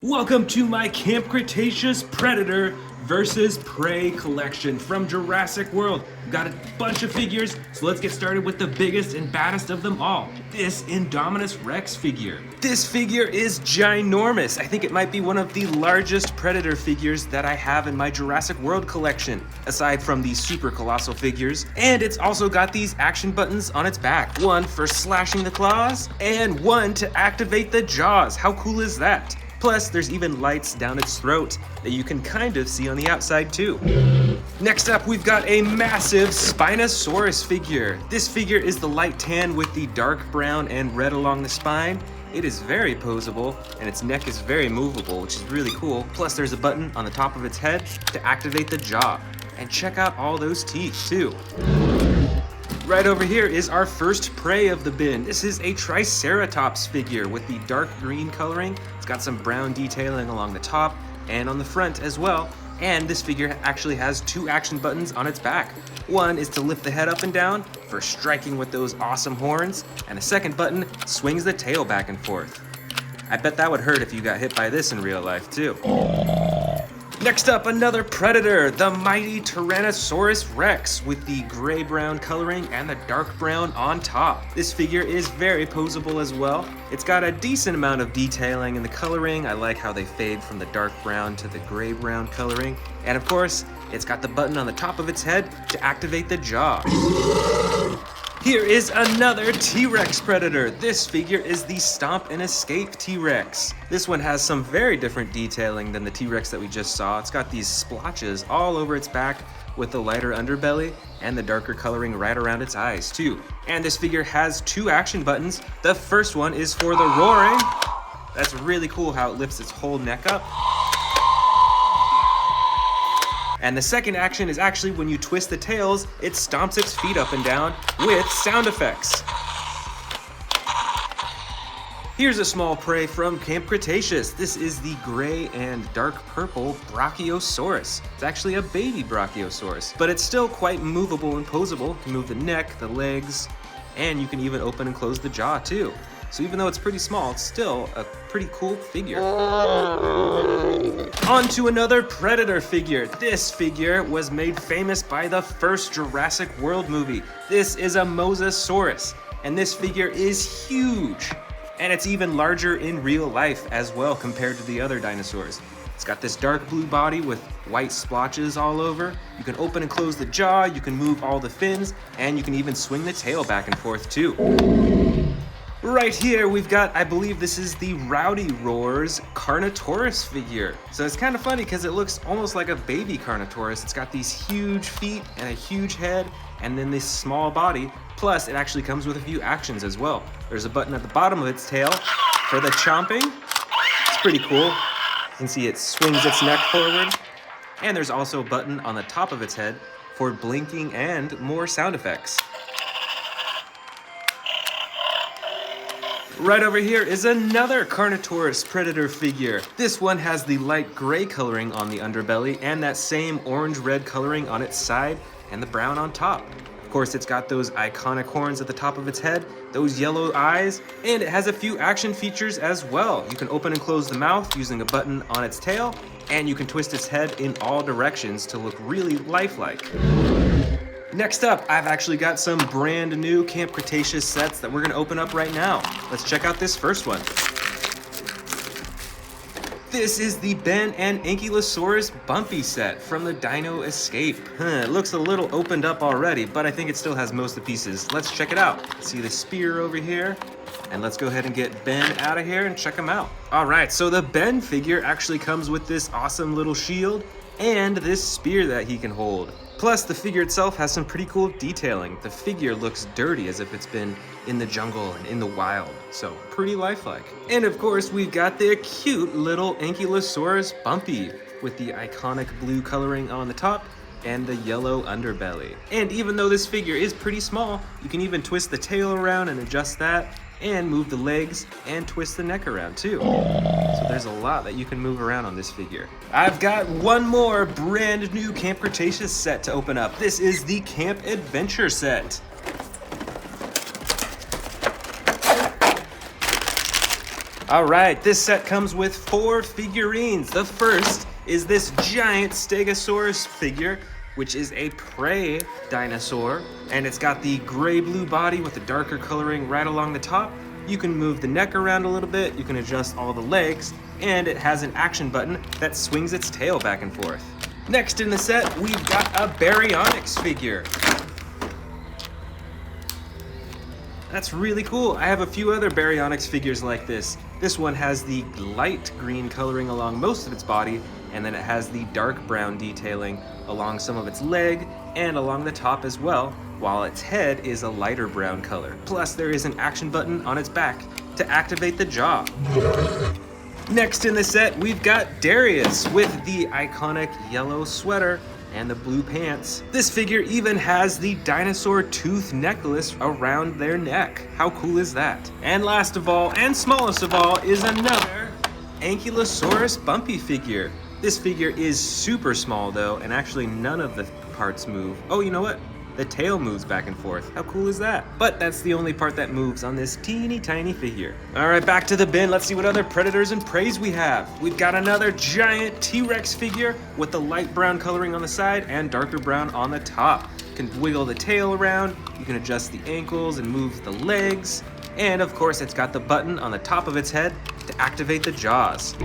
Welcome to my Camp Cretaceous Predator versus Prey collection from Jurassic World. We've got a bunch of figures, so let's get started with the biggest and baddest of them all, this Indominus Rex figure. This figure is ginormous. I think it might be one of the largest Predator figures that I have in my Jurassic World collection, aside from these super colossal figures. And it's also got these action buttons on its back, one for slashing the claws, and one to activate the jaws. How cool is that? Plus, there's even lights down its throat that you can kind of see on the outside too. Next up, we've got a massive Spinosaurus figure. This figure is the light tan with the dark brown and red along the spine. It is very posable, and its neck is very movable, which is really cool. Plus, there's a button on the top of its head to activate the jaw. And check out all those teeth too. Right over here is our first prey of the bin. This is a triceratops figure with the dark green coloring. It's got some brown detailing along the top and on the front as well. And this figure actually has two action buttons on its back. One is to lift the head up and down for striking with those awesome horns, and the second button swings the tail back and forth. I bet that would hurt if you got hit by this in real life too. Next up, another predator, the mighty Tyrannosaurus Rex with the gray-brown coloring and the dark brown on top. This figure is very posable as well. It's got a decent amount of detailing in the coloring. I like how they fade from the dark brown to the gray-brown coloring. And of course, it's got the button on the top of its head to activate the jaw. Here is another T-Rex predator. This figure is the Stomp and Escape T-Rex. This one has some very different detailing than the T-Rex that we just saw. It's got these splotches all over its back with the lighter underbelly and the darker coloring right around its eyes too. And this figure has two action buttons. The first one is for the roaring. That's really cool how it lifts its whole neck up. And the second action is actually when you twist the tails, it stomps its feet up and down with sound effects. Here's a small prey from Camp Cretaceous. This is the gray and dark purple Brachiosaurus. It's actually a baby Brachiosaurus, but it's still quite movable and posable. You can move the neck, the legs, and you can even open and close the jaw too. So even though it's pretty small, it's still a pretty cool figure. On to another Predator figure. This figure was made famous by the first Jurassic World movie. This is a Mosasaurus, and this figure is huge. And it's even larger in real life as well compared to the other dinosaurs. It's got this dark blue body with white splotches all over. You can open and close the jaw, you can move all the fins, and you can even swing the tail back and forth too. Right here, we've got, I believe this is the Rowdy Roar's Carnotaurus figure. So it's kind of funny because it looks almost like a baby Carnotaurus. It's got these huge feet and a huge head and then this small body. Plus, it actually comes with a few actions as well. There's a button at the bottom of its tail for the chomping. It's pretty cool. You can see it swings its neck forward. And there's also a button on the top of its head for blinking and more sound effects. Right over here is another Carnotaurus predator figure. This one has the light gray coloring on the underbelly and that same orange-red coloring on its side and the brown on top. Of course, it's got those iconic horns at the top of its head, those yellow eyes, and it has a few action features as well. You can open and close the mouth using a button on its tail, and you can twist its head in all directions to look really lifelike. Next up, I've actually got some brand new Camp Cretaceous sets that we're gonna open up right now. Let's check out this first one. This is the Ben and Ankylosaurus Bumpy set from the Dino Escape. It looks a little opened up already, but I think it still has most of the pieces. Let's check it out. See the spear over here? And let's go ahead and get Ben out of here and check him out. All right, so the Ben figure actually comes with this awesome little shield and this spear that he can hold. Plus, the figure itself has some pretty cool detailing. The figure looks dirty as if it's been in the jungle and in the wild, so pretty lifelike. And of course, we've got the cute little Ankylosaurus Bumpy with the iconic blue coloring on the top and the yellow underbelly. And even though this figure is pretty small, you can even twist the tail around and adjust that, and move the legs and twist the neck around too. So there's a lot that you can move around on this figure. I've got one more brand new Camp Cretaceous set to open up. This is the Camp Adventure set. All right, this set comes with 4 figurines. The first is this giant Stegosaurus figure, which is a prey dinosaur, and it's got the gray-blue body with the darker coloring right along the top. You can move the neck around a little bit, you can adjust all the legs, and it has an action button that swings its tail back and forth. Next in the set, we've got a Baryonyx figure. That's really cool. I have a few other Baryonyx figures like this. This one has the light green coloring along most of its body, and then it has the dark brown detailing along some of its leg and along the top as well, while its head is a lighter brown color. Plus, there is an action button on its back to activate the jaw. Next in the set, we've got Darius with the iconic yellow sweater and the blue pants. This figure even has the dinosaur tooth necklace around their neck. How cool is that? And last of all, and smallest of all, is another Ankylosaurus bumpy figure. This figure is super small though, and actually none of the parts move. Oh, you know what? The tail moves back and forth. How cool is that? But that's the only part that moves on this teeny tiny figure. All right, back to the bin. Let's see what other predators and preys we have. We've got another giant T-Rex figure with the light brown coloring on the side and darker brown on the top. You can wiggle the tail around, you can adjust the ankles and move the legs, and of course it's got the button on the top of its head to activate the jaws.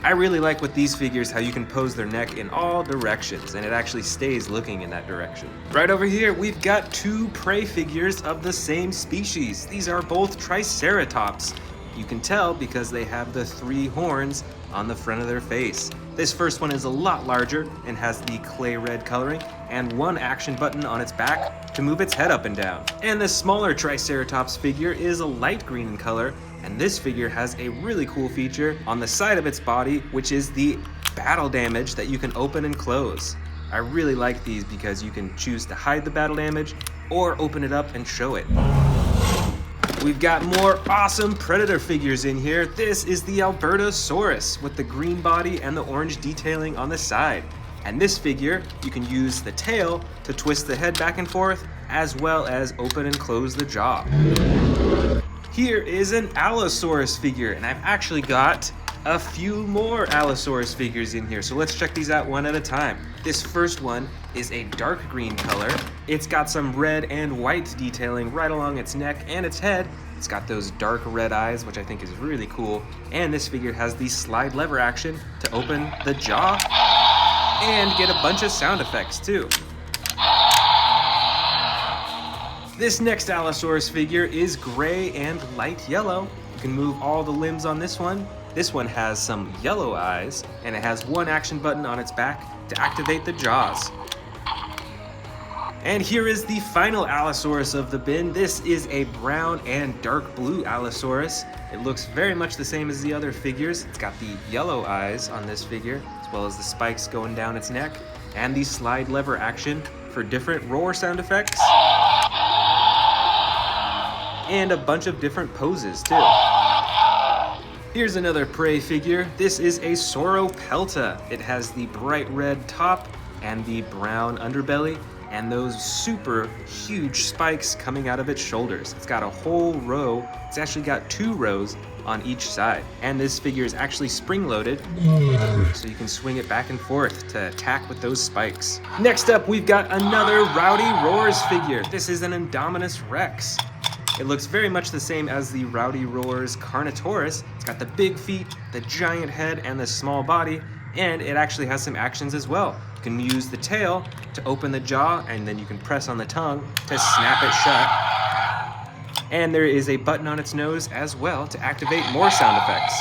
I really like with these figures how you can pose their neck in all directions and it actually stays looking in that direction. Right over here, we've got 2 prey figures of the same species. These are both triceratops. You can tell because they have the 3 horns on the front of their face. This first one is a lot larger and has the clay red coloring and 1 action button on its back to move its head up and down. And the smaller triceratops figure is a light green in color, and this figure has a really cool feature on the side of its body, which is the battle damage that you can open and close. I really like these because you can choose to hide the battle damage or open it up and show it. We've got more awesome predator figures in here. This is the Albertosaurus with the green body and the orange detailing on the side. And this figure, you can use the tail to twist the head back and forth, as well as open and close the jaw. Here is an Allosaurus figure, and I've actually got a few more Allosaurus figures in here, so let's check these out one at a time. This first one is a dark green color. It's got some red and white detailing right along its neck and its head. It's got those dark red eyes, which I think is really cool. And this figure has the slide lever action to open the jaw and get a bunch of sound effects too. This next Allosaurus figure is gray and light yellow. You can move all the limbs on this one. This one has some yellow eyes, and it has 1 action button on its back to activate the jaws. And here is the final Allosaurus of the bin. This is a brown and dark blue Allosaurus. It looks very much the same as the other figures. It's got the yellow eyes on this figure, as well as the spikes going down its neck, and the slide lever action for different roar sound effects, and a bunch of different poses too. Here's another prey figure. This is a Sauropelta. It has the bright red top and the brown underbelly and those super huge spikes coming out of its shoulders. It's got a whole row. It's actually got 2 rows on each side. And this figure is actually spring-loaded, so you can swing it back and forth to attack with those spikes. Next up, we've got another Rowdy Roars figure. This is an Indominus Rex. It looks very much the same as the Rowdy Roars Carnivores. It's got the big feet, the giant head, and the small body, and it actually has some actions as well. You can use the tail to open the jaw, and then you can press on the tongue to snap it shut. And there is a button on its nose as well to activate more sound effects.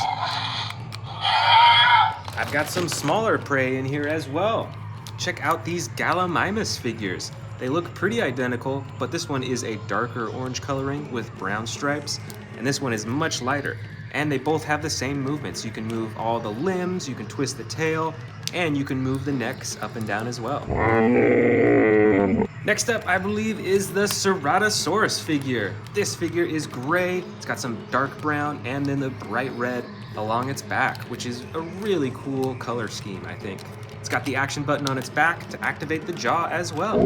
I've got some smaller prey in here as well. Check out these Gallimimus figures. They look pretty identical, but this one is a darker orange coloring with brown stripes, and this one is much lighter. And they both have the same movements. You can move all the limbs, you can twist the tail, and you can move the necks up and down as well. Next up, I believe, is the Ceratosaurus figure. This figure is gray, it's got some dark brown, and then the bright red along its back, which is a really cool color scheme, I think. It's got the action button on its back to activate the jaw as well.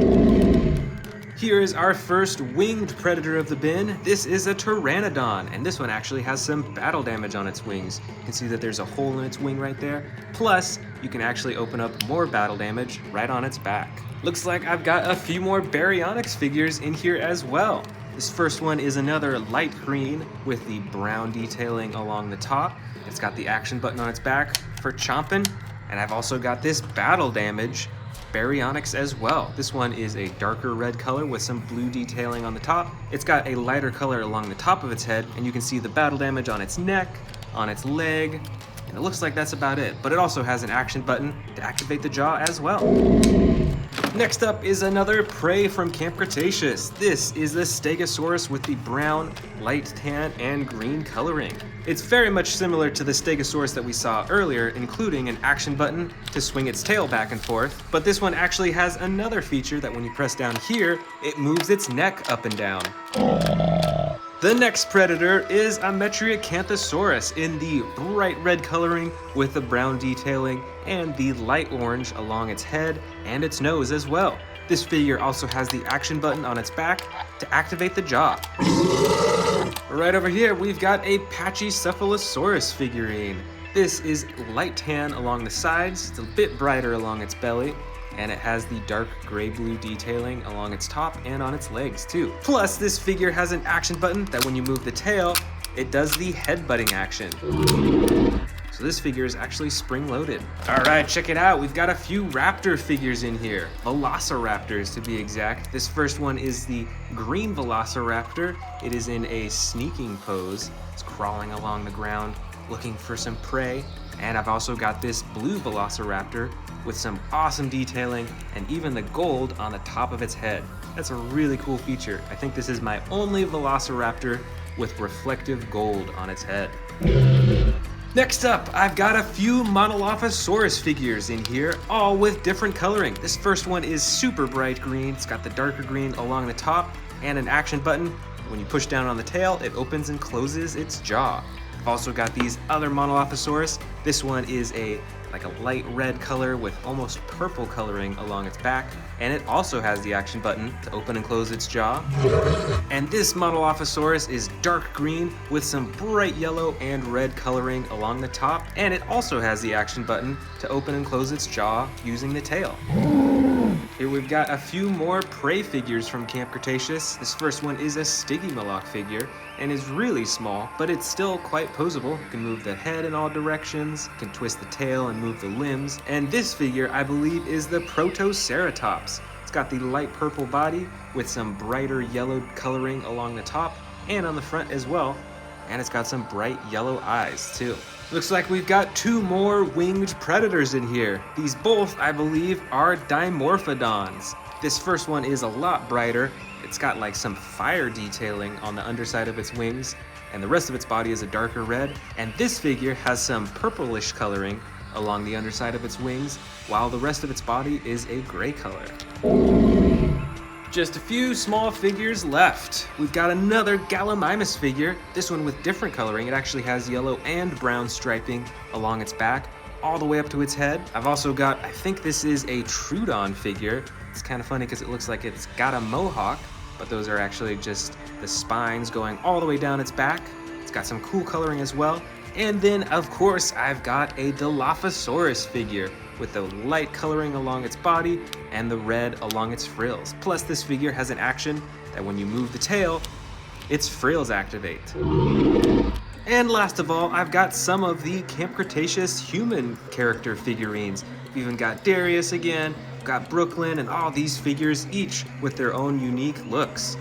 Here is our first winged predator of the bin. This is a pteranodon, and this one actually has some battle damage on its wings. You can see that there's a hole in its wing right there. Plus, you can actually open up more battle damage right on its back. Looks like I've got a few more Baryonyx figures in here as well. This first one is another light green with the brown detailing along the top. It's got the action button on its back for chomping, and I've also got this battle damage Baryonyx as well. This one is a darker red color with some blue detailing on the top. It's got a lighter color along the top of its head, and you can see the battle damage on its neck, on its leg, and it looks like that's about it. But it also has an action button to activate the jaw as well. Next up is another prey from Camp Cretaceous. This is the Stegosaurus with the brown, light tan, and green coloring. It's very much similar to the Stegosaurus that we saw earlier, including an action button to swing its tail back and forth, but this one actually has another feature that when you press down here, it moves its neck up and down. The next predator is a Metriacanthosaurus in the bright red coloring with the brown detailing and the light orange along its head and its nose as well. This figure also has the action button on its back to activate the jaw. Right over here, we've got a Pachycephalosaurus figurine. This is light tan along the sides, it's a bit brighter along its belly, and it has the dark gray-blue detailing along its top and on its legs too. Plus, this figure has an action button that when you move the tail, it does the headbutting action. So this figure is actually spring-loaded. All right, check it out. We've got a few raptor figures in here. Velociraptors, to be exact. This first one is the green Velociraptor. It is in a sneaking pose. It's crawling along the ground, looking for some prey. And I've also got this blue Velociraptor with some awesome detailing and even the gold on the top of its head. That's a really cool feature. I think this is my only Velociraptor with reflective gold on its head. Next up, I've got a few Monolophosaurus figures in here, all with different coloring. This first one is super bright green. It's got the darker green along the top and an action button. When you push down on the tail, it opens and closes its jaw. I've also got these other Monolophosaurus. This one is like a light red color with almost purple coloring along its back, and it also has the action button to open and close its jaw. And this Monolophosaurus is dark green with some bright yellow and red coloring along the top, and it also has the action button to open and close its jaw using the tail. Here we've got a few more prey figures from Camp Cretaceous. This first one is a Stygimoloch figure and is really small, but it's still quite poseable. You can move the head in all directions, you can twist the tail and move the limbs. And this figure, I believe, is the Protoceratops. It's got the light purple body with some brighter yellow coloring along the top and on the front as well. And it's got some bright yellow eyes too. Looks like we've got two more winged predators in here. These both, I believe, are Dimorphodons. This first one is a lot brighter. It's got like some fire detailing on the underside of its wings, and the rest of its body is a darker red. And this figure has some purplish coloring along the underside of its wings, while the rest of its body is a gray color. Just a few small figures left. We've got another Gallimimus figure, this one with different coloring. It actually has yellow and brown striping along its back, all the way up to its head. I've also got, I think this is a Troodon figure. It's kind of funny because it looks like it's got a mohawk, but those are actually just the spines going all the way down its back. It's got some cool coloring as well. And then, of course, I've got a Dilophosaurus figure with the light coloring along its body and the red along its frills. Plus, this figure has an action that when you move the tail, its frills activate. And last of all, I've got some of the Camp Cretaceous human character figurines. We've even got Darius again, we've got Brooklyn, and all these figures, each with their own unique looks.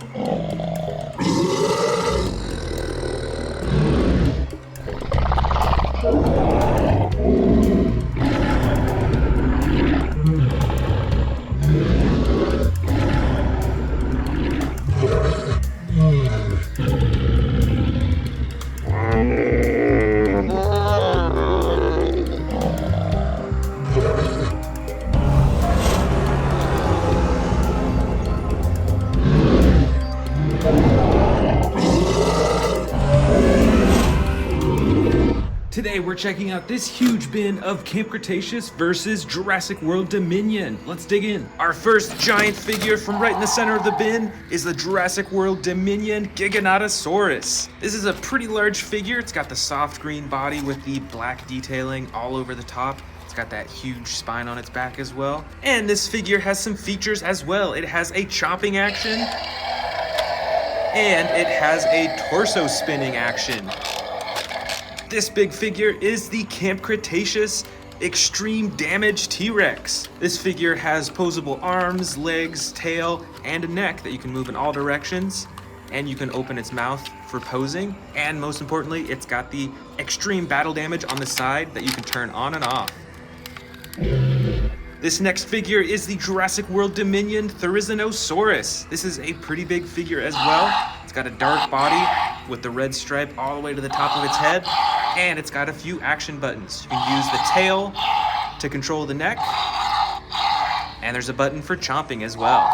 we're checking out this huge bin of Camp Cretaceous versus Jurassic World Dominion. Let's dig in. Our first giant figure from right in the center of the bin is the Jurassic World Dominion Giganotosaurus. This is a pretty large figure. It's got the soft green body with the black detailing all over the top. It's got that huge spine on its back as well. And this figure has some features as well. It has a chopping action, and it has a torso spinning action. This big figure is the Camp Cretaceous Extreme Damage T-Rex. This figure has posable arms, legs, tail, and a neck that you can move in all directions. And you can open its mouth for posing. And most importantly, it's got the extreme battle damage on the side that you can turn on and off. This next figure is the Jurassic World Dominion Therizinosaurus. This is a pretty big figure as well. It's got a dark body with the red stripe all the way to the top of its head, and it's got a few action buttons. You can use the tail to control the neck, and there's a button for chomping as well.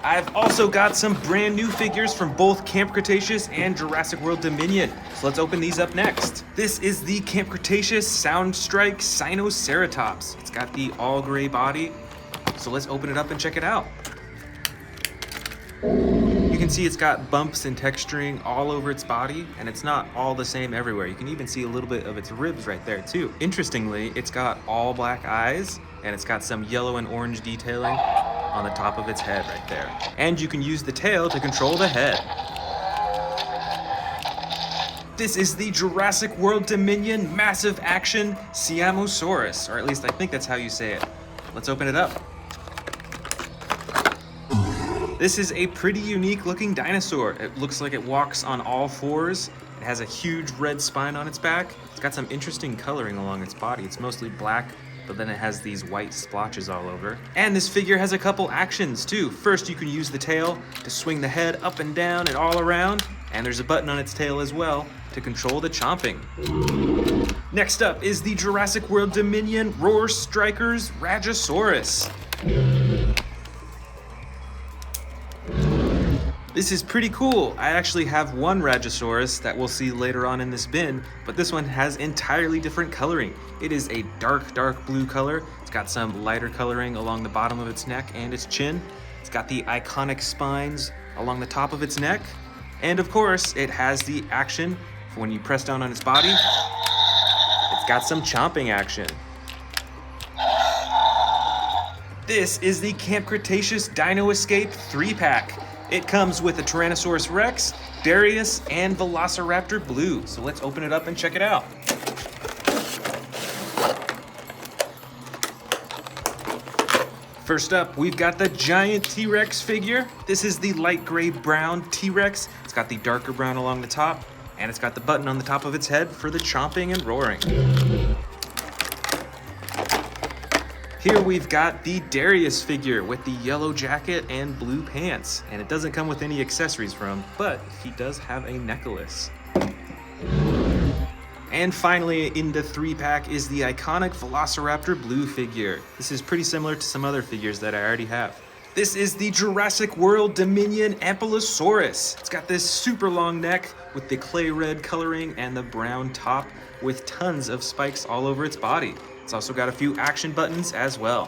I've also got some brand new figures from both Camp Cretaceous and Jurassic World Dominion. So let's open these up next. This is the Camp Cretaceous Soundstrike Spinosaurus. It's got the all gray body. So let's open it up and check it out. You can see it's got bumps and texturing all over its body, and it's not all the same everywhere. You can even see a little bit of its ribs right there too. Interestingly, it's got all black eyes, and it's got some yellow and orange detailing on the top of its head right there. And you can use the tail to control the head. This is the Jurassic World Dominion Massive Action Siamosaurus, or at least I think that's how you say it. Let's open it up. This is a pretty unique looking dinosaur. It looks like it walks on all fours. It has a huge red spine on its back. It's got some interesting coloring along its body. It's mostly black, but then it has these white splotches all over. And this figure has a couple actions too. First, you can use the tail to swing the head up and down and all around. And there's a button on its tail as well to control the chomping. Next up is the Jurassic World Dominion Roar Strikers Rajasaurus. This is pretty cool. I actually have one Rajasaurus that we'll see later on in this bin, but this one has entirely different coloring. It is a dark blue color. It's got some lighter coloring along the bottom of its neck and its chin. It's got the iconic spines along the top of its neck. And of course, it has the action for when you press down on its body. It's got some chomping action. This is the Camp Cretaceous Dino Escape 3-pack. It comes with a Tyrannosaurus Rex, Baryonyx, and Velociraptor Blue. So let's open it up and check it out. First up, we've got the giant T-Rex figure. This is the light gray brown T-Rex. It's got the darker brown along the top, and it's got the button on the top of its head for the chomping and roaring. Here we've got the Darius figure with the yellow jacket and blue pants, and it doesn't come with any accessories from, but he does have a necklace. And finally, in the 3-pack is the iconic Velociraptor Blue figure. This is pretty similar to some other figures that I already have. This is the Jurassic World Dominion Albertosaurus. It's got this super long neck with the clay red coloring and the brown top with tons of spikes all over its body. It's also got a few action buttons as well.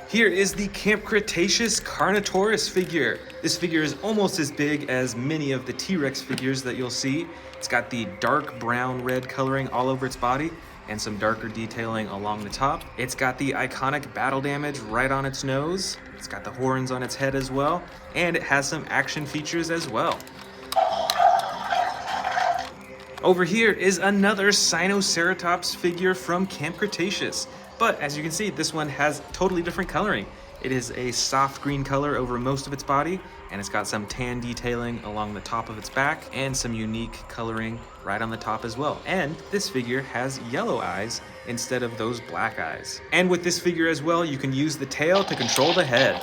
Here is the Camp Cretaceous Carnivore figure. This figure is almost as big as many of the T-Rex figures that you'll see. It's got the dark brown red coloring all over its body and some darker detailing along the top. It's got the iconic battle damage right on its nose. It's got the horns on its head as well, and it has some action features as well. Over here is another Sinoceratops figure from Camp Cretaceous. But as you can see, this one has totally different coloring. It is a soft green color over most of its body, and it's got some tan detailing along the top of its back and some unique coloring right on the top as well. And this figure has yellow eyes instead of those black eyes. And with this figure as well, you can use the tail to control the head.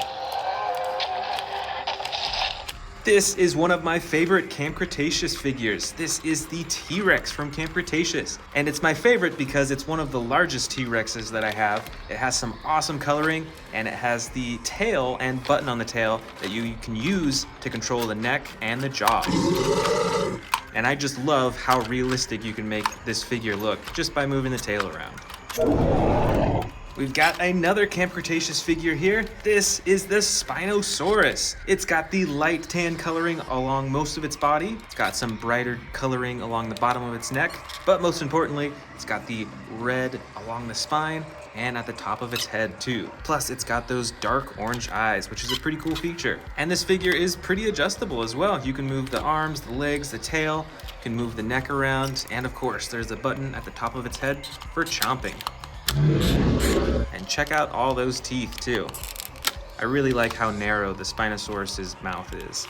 This is one of my favorite Camp Cretaceous figures. This is the T-Rex from Camp Cretaceous. And it's my favorite because it's one of the largest T-Rexes that I have. It has some awesome coloring, and it has the tail and button on the tail that you can use to control the neck and the jaw. And I just love how realistic you can make this figure look just by moving the tail around. We've got another Camp Cretaceous figure here. This is the Spinosaurus. It's got the light tan coloring along most of its body. It's got some brighter coloring along the bottom of its neck, but most importantly, it's got the red along the spine and at the top of its head too. Plus, it's got those dark orange eyes, which is a pretty cool feature. And this figure is pretty adjustable as well. You can move the arms, the legs, the tail, you can move the neck around, and of course, there's a button at the top of its head for chomping. And check out all those teeth too. I really like how narrow the Spinosaurus's mouth is.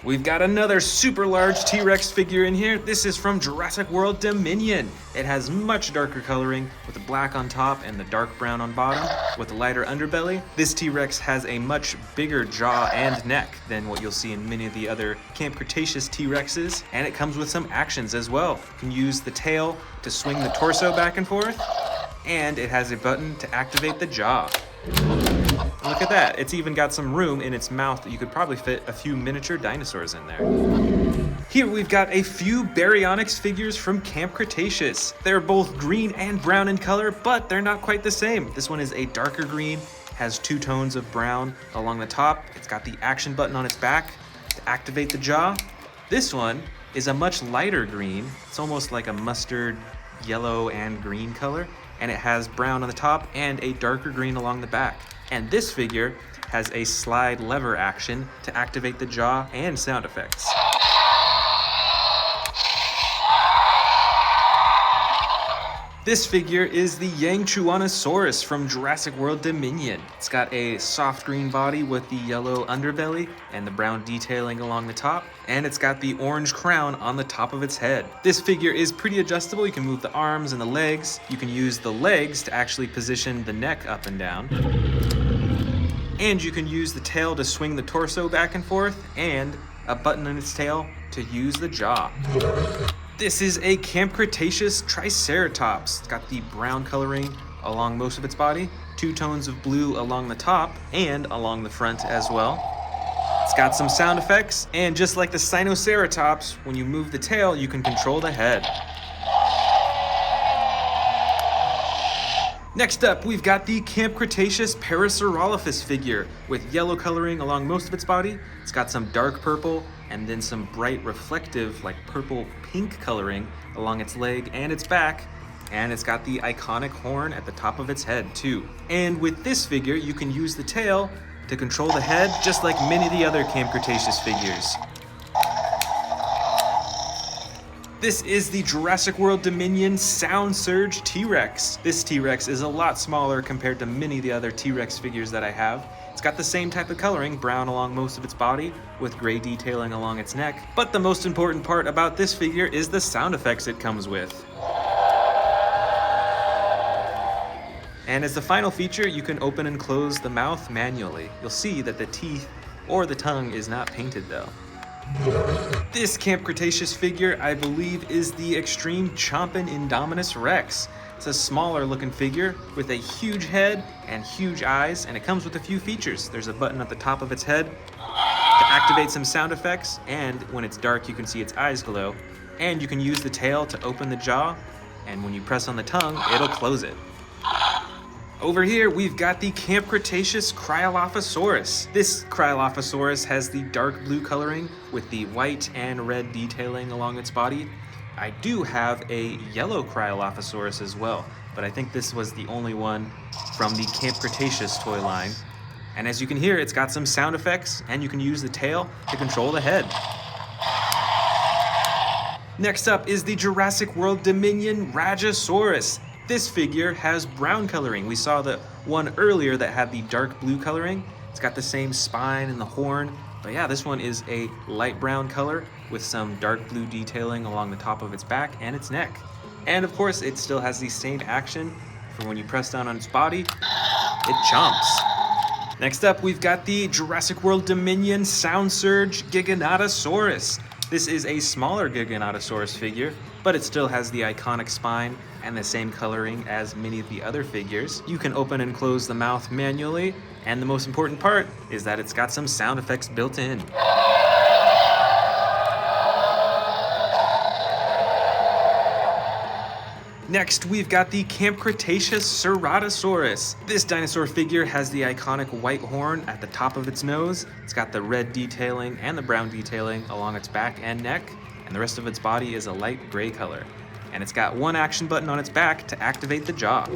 We've got another super large T-Rex figure in here. This is from Jurassic World Dominion. It has much darker coloring with the black on top and the dark brown on bottom with a lighter underbelly. This T-Rex has a much bigger jaw and neck than what you'll see in many of the other Camp Cretaceous T-Rexes, and it comes with some actions as well. You can use the tail to swing the torso back and forth, and it has a button to activate the jaw. Look at that, it's even got some room in its mouth that you could probably fit a few miniature dinosaurs in there. Here we've got a few Baryonyx figures from Camp Cretaceous. They're both green and brown in color, but they're not quite the same. This one is a darker green, has 2 tones of brown along the top. It's got the action button on its back to activate the jaw. This one is a much lighter green. It's almost like a mustard yellow and green color, and it has brown on the top and a darker green along the back. And this figure has a slide lever action to activate the jaw and sound effects. This figure is the Dinosaurus from Jurassic World Dominion. It's got a soft green body with the yellow underbelly and the brown detailing along the top, and it's got the orange crown on the top of its head. This figure is pretty adjustable. You can move the arms and the legs. You can use the legs to actually position the neck up and down. And you can use the tail to swing the torso back and forth, and a button on its tail to use the jaw. This is a Camp Cretaceous Triceratops. It's got the brown coloring along most of its body, 2 tones of blue along the top and along the front as well. It's got some sound effects, and just like the Spinoceratops, when you move the tail, you can control the head. Next up, we've got the Camp Cretaceous Parasaurolophus figure with yellow coloring along most of its body. It's got some dark purple and then some bright reflective like purple pink coloring along its leg and its back. And it's got the iconic horn at the top of its head too. And with this figure, you can use the tail to control the head just like many of the other Camp Cretaceous figures. This is the Jurassic World Dominion Sound Surge T-Rex. This T-Rex is a lot smaller compared to many of the other T-Rex figures that I have. It's got the same type of coloring, brown along most of its body, with gray detailing along its neck. But the most important part about this figure is the sound effects it comes with. And as the final feature, you can open and close the mouth manually. You'll see that the teeth or the tongue is not painted though. This Camp Cretaceous figure, I believe, is the Extreme Chompin' Indominus Rex. It's a smaller looking figure with a huge head and huge eyes, and it comes with a few features. There's a button at the top of its head to activate some sound effects, and when it's dark you can see its eyes glow. And you can use the tail to open the jaw, and when you press on the tongue, it'll close it. Over here, we've got the Camp Cretaceous Cryolophosaurus. This Cryolophosaurus has the dark blue coloring with the white and red detailing along its body. I do have a yellow Cryolophosaurus as well, but I think this was the only one from the Camp Cretaceous toy line. And as you can hear, it's got some sound effects, and you can use the tail to control the head. Next up is the Jurassic World Dominion Rajasaurus. This figure has brown coloring. We saw the one earlier that had the dark blue coloring. It's got the same spine and the horn, but yeah, this one is a light brown color with some dark blue detailing along the top of its back and its neck. And of course, it still has the same action for when you press down on its body, it chomps. Next up, we've got the Jurassic World Dominion Sound Surge Giganotosaurus. This is a smaller Giganotosaurus figure, but it still has the iconic spine and the same coloring as many of the other figures. You can open and close the mouth manually, and the most important part is that it's got some sound effects built in. Next, we've got the Camp Cretaceous Ceratosaurus. This dinosaur figure has the iconic white horn at the top of its nose. It's got the red detailing and the brown detailing along its back and neck, and the rest of its body is a light gray color. And it's got one action button on its back to activate the jaw.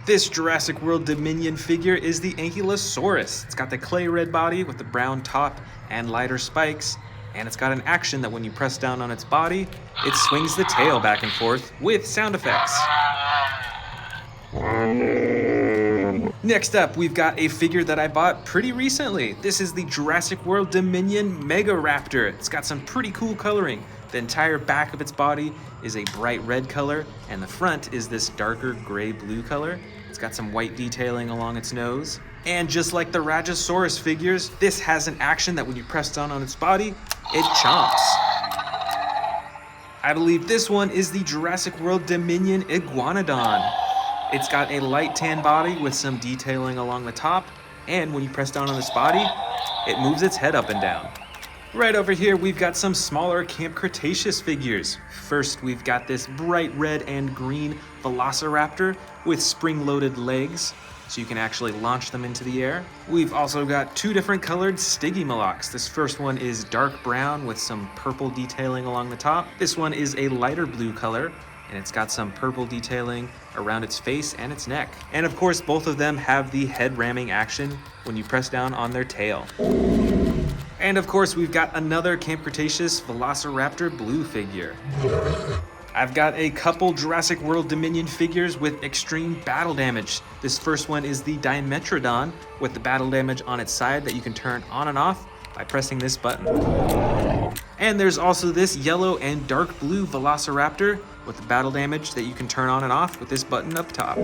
This Jurassic World Dominion figure is the Ankylosaurus. It's got the clay red body with the brown top and lighter spikes, and it's got an action that when you press down on its body, it swings the tail back and forth with sound effects. Next up, we've got a figure that I bought pretty recently. This is the Jurassic World Dominion Megaraptor. It's got some pretty cool coloring. The entire back of its body is a bright red color, and the front is this darker gray-blue color. It's got some white detailing along its nose. And just like the Rajasaurus figures, this has an action that when you press down on its body, it chomps. I believe this one is the Jurassic World Dominion Iguanodon. It's got a light tan body with some detailing along the top, and when you press down on this body, it moves its head up and down. Right over here, we've got some smaller Camp Cretaceous figures. First, we've got this bright red and green Velociraptor with spring-loaded legs, so you can actually launch them into the air. We've also got two different colored Stygimolochs. This first one is dark brown with some purple detailing along the top. This one is a lighter blue color, and it's got some purple detailing around its face and its neck. And of course, both of them have the head ramming action when you press down on their tail. And of course, we've got another Camp Cretaceous Velociraptor blue figure. I've got a couple Jurassic World Dominion figures with extreme battle damage. This first one is the Dimetrodon with the battle damage on its side that you can turn on and off by pressing this button. And there's also this yellow and dark blue Velociraptor with the battle damage that you can turn on and off with this button up top.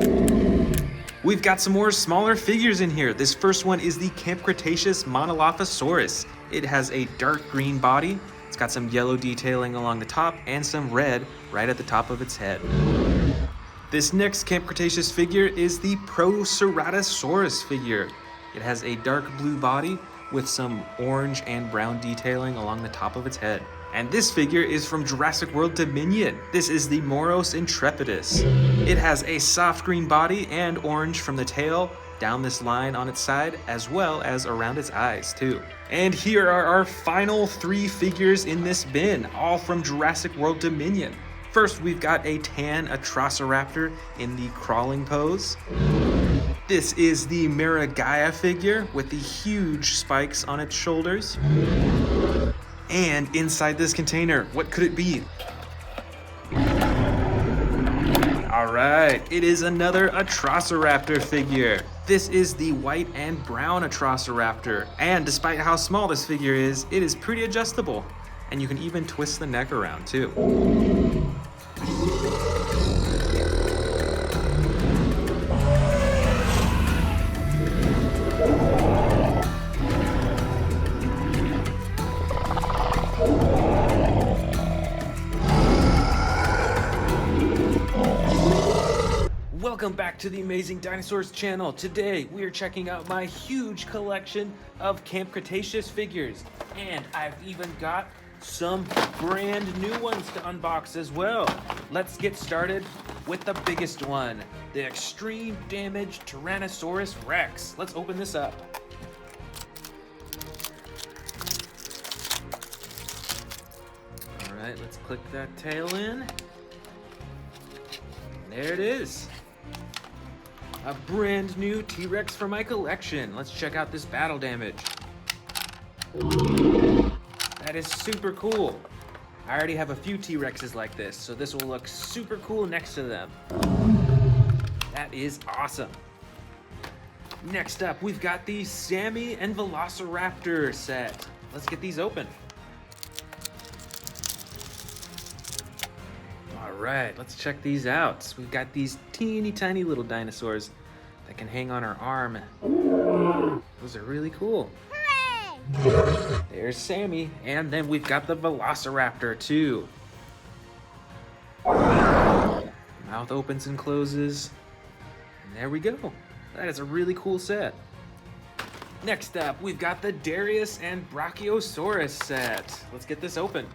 We've got some more smaller figures in here. This first one is the Camp Cretaceous Monolophosaurus. It has a dark green body. It's got some yellow detailing along the top and some red right at the top of its head. This next Camp Cretaceous figure is the Proceratosaurus figure. It has a dark blue body with some orange and brown detailing along the top of its head. And this figure is from Jurassic World Dominion. This is the Moros Intrepidus. It has a soft green body and orange from the tail down this line on its side, as well as around its eyes too. And here are our final three figures in this bin, all from Jurassic World Dominion. First, we've got a tan Atrociraptor in the crawling pose. This is the Maragaya figure with the huge spikes on its shoulders. And inside this container, what could it be? All right, it is another Atrociraptor figure. This is the white and brown Atrociraptor. And despite how small this figure is, it is pretty adjustable. And you can even twist the neck around too. Welcome back to the Amazing Dinosaurs channel. Today we are checking out my huge collection of Camp Cretaceous figures, and I've even got some brand new ones to unbox as well. Let's get started with the biggest one, the extreme damage Tyrannosaurus Rex. Let's open this up. All right, let's click that tail in. There it is. A brand new T-Rex for my collection. Let's check out this battle damage. That is super cool. I already have a few T-Rexes like this, so this will look super cool next to them. That is awesome. Next up, we've got the Sammy and Velociraptor set. Let's get these open. All right, let's check these out. So we've got these teeny tiny little dinosaurs that can hang on our arm. Those are really cool. Hooray! There's Sammy, and then we've got the Velociraptor too. Mouth opens and closes, and there we go. That is a really cool set. Next up, we've got the Darius and Brachiosaurus set. Let's get this open.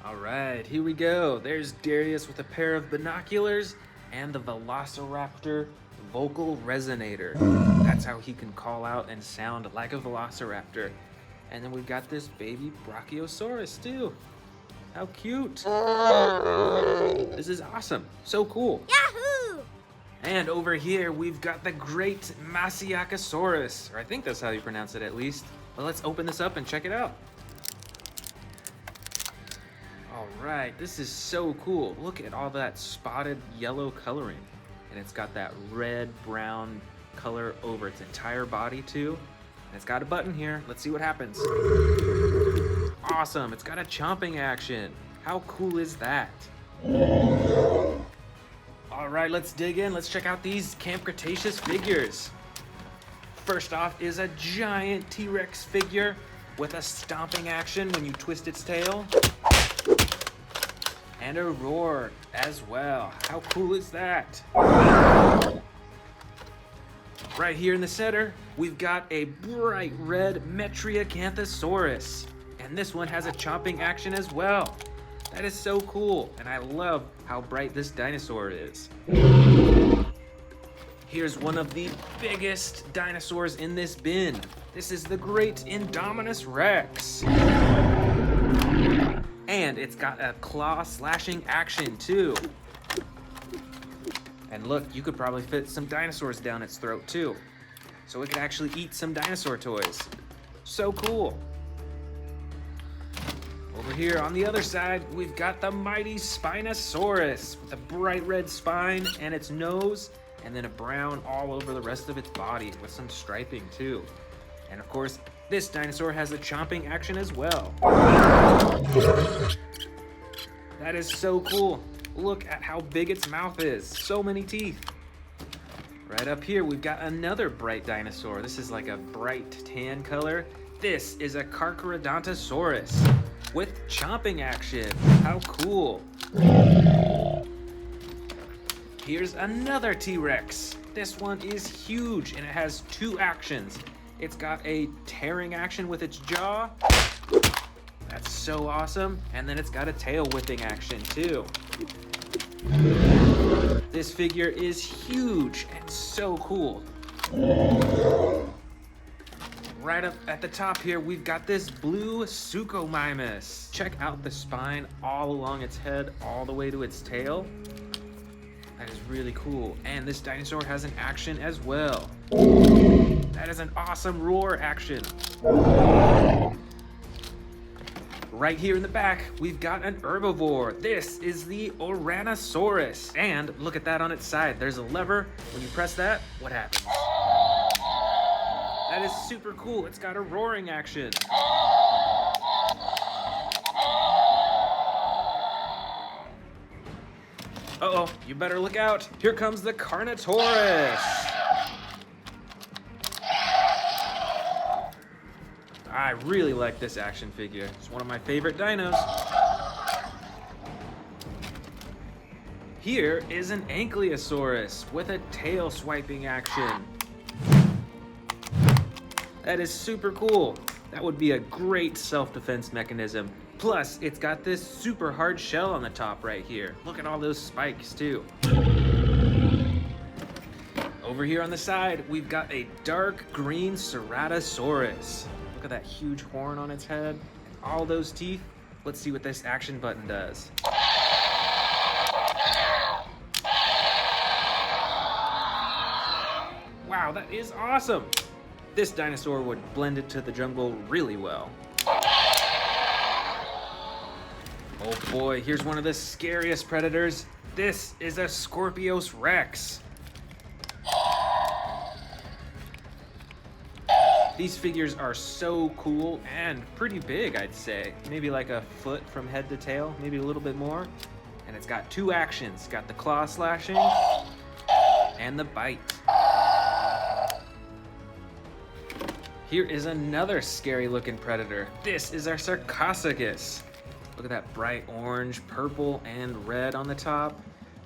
All right, here we go. There's Darius with a pair of binoculars and the Velociraptor vocal resonator. That's how he can call out and sound like a velociraptor. And then we've got this baby Brachiosaurus too. How cute. This is awesome. So cool. Yahoo! And over here, we've got the great Mosasaurus, or I think that's how you pronounce it at least. But let's open this up and check it out. All right, this is so cool. Look at all that spotted yellow coloring. And it's got that red-brown color over its entire body too. And it's got a button here. Let's see what happens. Awesome, it's got a chomping action. How cool is that? All right, let's dig in. Let's check out these Camp Cretaceous figures. First off is a giant T-Rex figure with a stomping action when you twist its tail. And a roar as well. How cool is that? Right here in the center, we've got a bright red Metriacanthosaurus. And this one has a chomping action as well. That is so cool, and I love how bright this dinosaur is. Here's one of the biggest dinosaurs in this bin. This is the great Indominus Rex. And it's got a claw slashing action too. And look, you could probably fit some dinosaurs down its throat too. So it could actually eat some dinosaur toys. So cool. Over here on the other side, we've got the mighty Spinosaurus with a bright red spine and its nose, and then a brown all over the rest of its body with some striping too. And of course, this dinosaur has a chomping action as well. That is so cool. Look at how big its mouth is. So many teeth. Right up here, we've got another bright dinosaur. This is like a bright tan color. This is a Carnivore with chomping action. How cool. Here's another T-Rex. This one is huge and it has two actions. It's got a tearing action with its jaw. That's so awesome. And then it's got a tail whipping action too. This figure is huge and so cool. Right up at the top here, we've got this blue Suchomimus. Check out the spine all along its head, all the way to its tail. That is really cool. And this dinosaur has an action as well. That is an awesome roar action. Right here in the back, we've got an herbivore. This is the Tyrannosaurus. And look at that on its side. There's a lever. When you press that, what happens? That is super cool. It's got a roaring action. Uh-oh, you better look out. Here comes the Carnotaurus. I really like this action figure. It's one of my favorite dinos. Here is an Ankylosaurus with a tail swiping action. That is super cool. That would be a great self-defense mechanism. Plus, it's got this super hard shell on the top right here. Look at all those spikes too. Over here on the side, we've got a dark green Ceratosaurus. Look at that huge horn on its head and all those teeth. Let's see what this action button does. Wow, that is awesome. This dinosaur would blend into the jungle really well. Oh boy, here's one of the scariest predators. This is a Scorpius Rex. These figures are so cool and pretty big, I'd say. Maybe like a foot from head to tail, maybe a little bit more. And it's got two actions. It's got the claw slashing and the bite. Here is another scary looking predator. This is our Sarcophagus. Look at that bright orange, purple, and red on the top.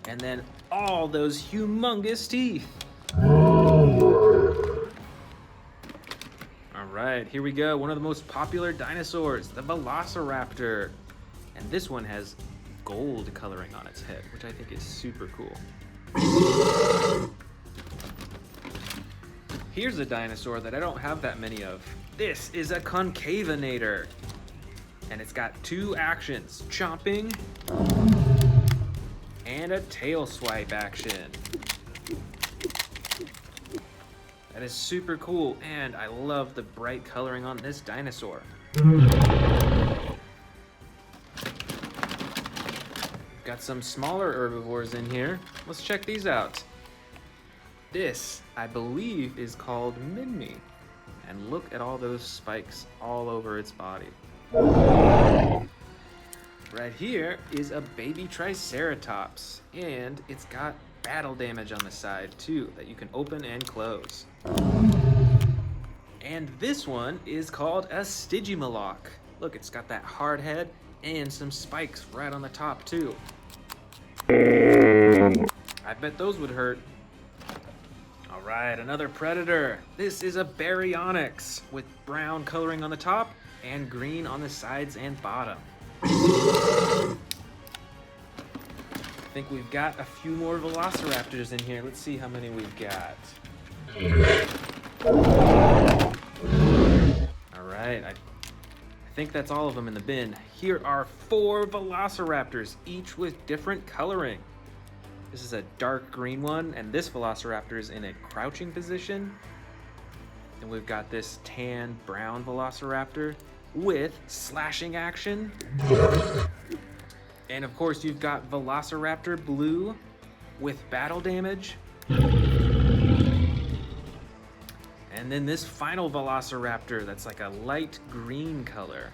And then all those humongous teeth. All right, here we go. One of the most popular dinosaurs, the Velociraptor. And this one has gold coloring on its head, which I think is super cool. Here's a dinosaur that I don't have that many of. This is a concavinator. And it's got two actions, chomping and a tail swipe action. That is super cool, and I love the bright coloring on this dinosaur. Got some smaller herbivores in here. Let's check these out. This, I believe, is called Minmi. And look at all those spikes all over its body. Right here is a baby triceratops, and it's got battle damage on the side too that you can open and close. And this one is called a Stygimoloch. Look, it's got that hard head and some spikes right on the top too. I bet those would hurt. All right, another predator. This is a Baryonyx with brown coloring on the top and green on the sides and bottom. I think we've got a few more velociraptors in here. Let's see how many we've got. All right, I think that's all of them in the bin. Here are 4 velociraptors, each with different coloring. This is a dark green one, and this velociraptor is in a crouching position. Then we've got this tan brown velociraptor with slashing action. And of course, you've got Velociraptor Blue with battle damage. And then this final Velociraptor that's like a light green color.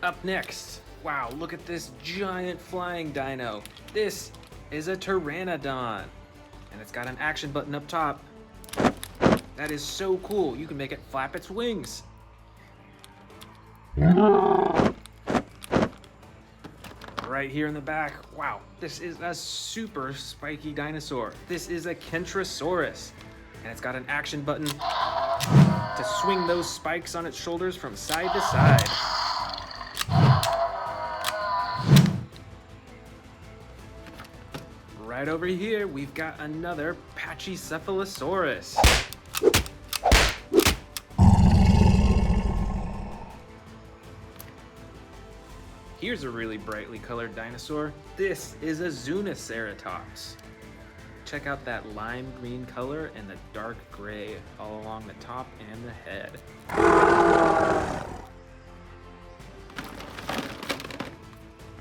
Up next, wow, look at this giant flying dino. This is a Pteranodon, and it's got an action button up top. That is so cool. You can make it flap its wings. Right here in the back, wow, this is a super spiky dinosaur. This is a Kentrosaurus, and it's got an action button to swing those spikes on its shoulders from side to side. Right over here, we've got another Pachycephalosaurus. Here's a really brightly colored dinosaur. This is a Zuniceratops. Check out that lime green color and the dark gray all along the top and the head.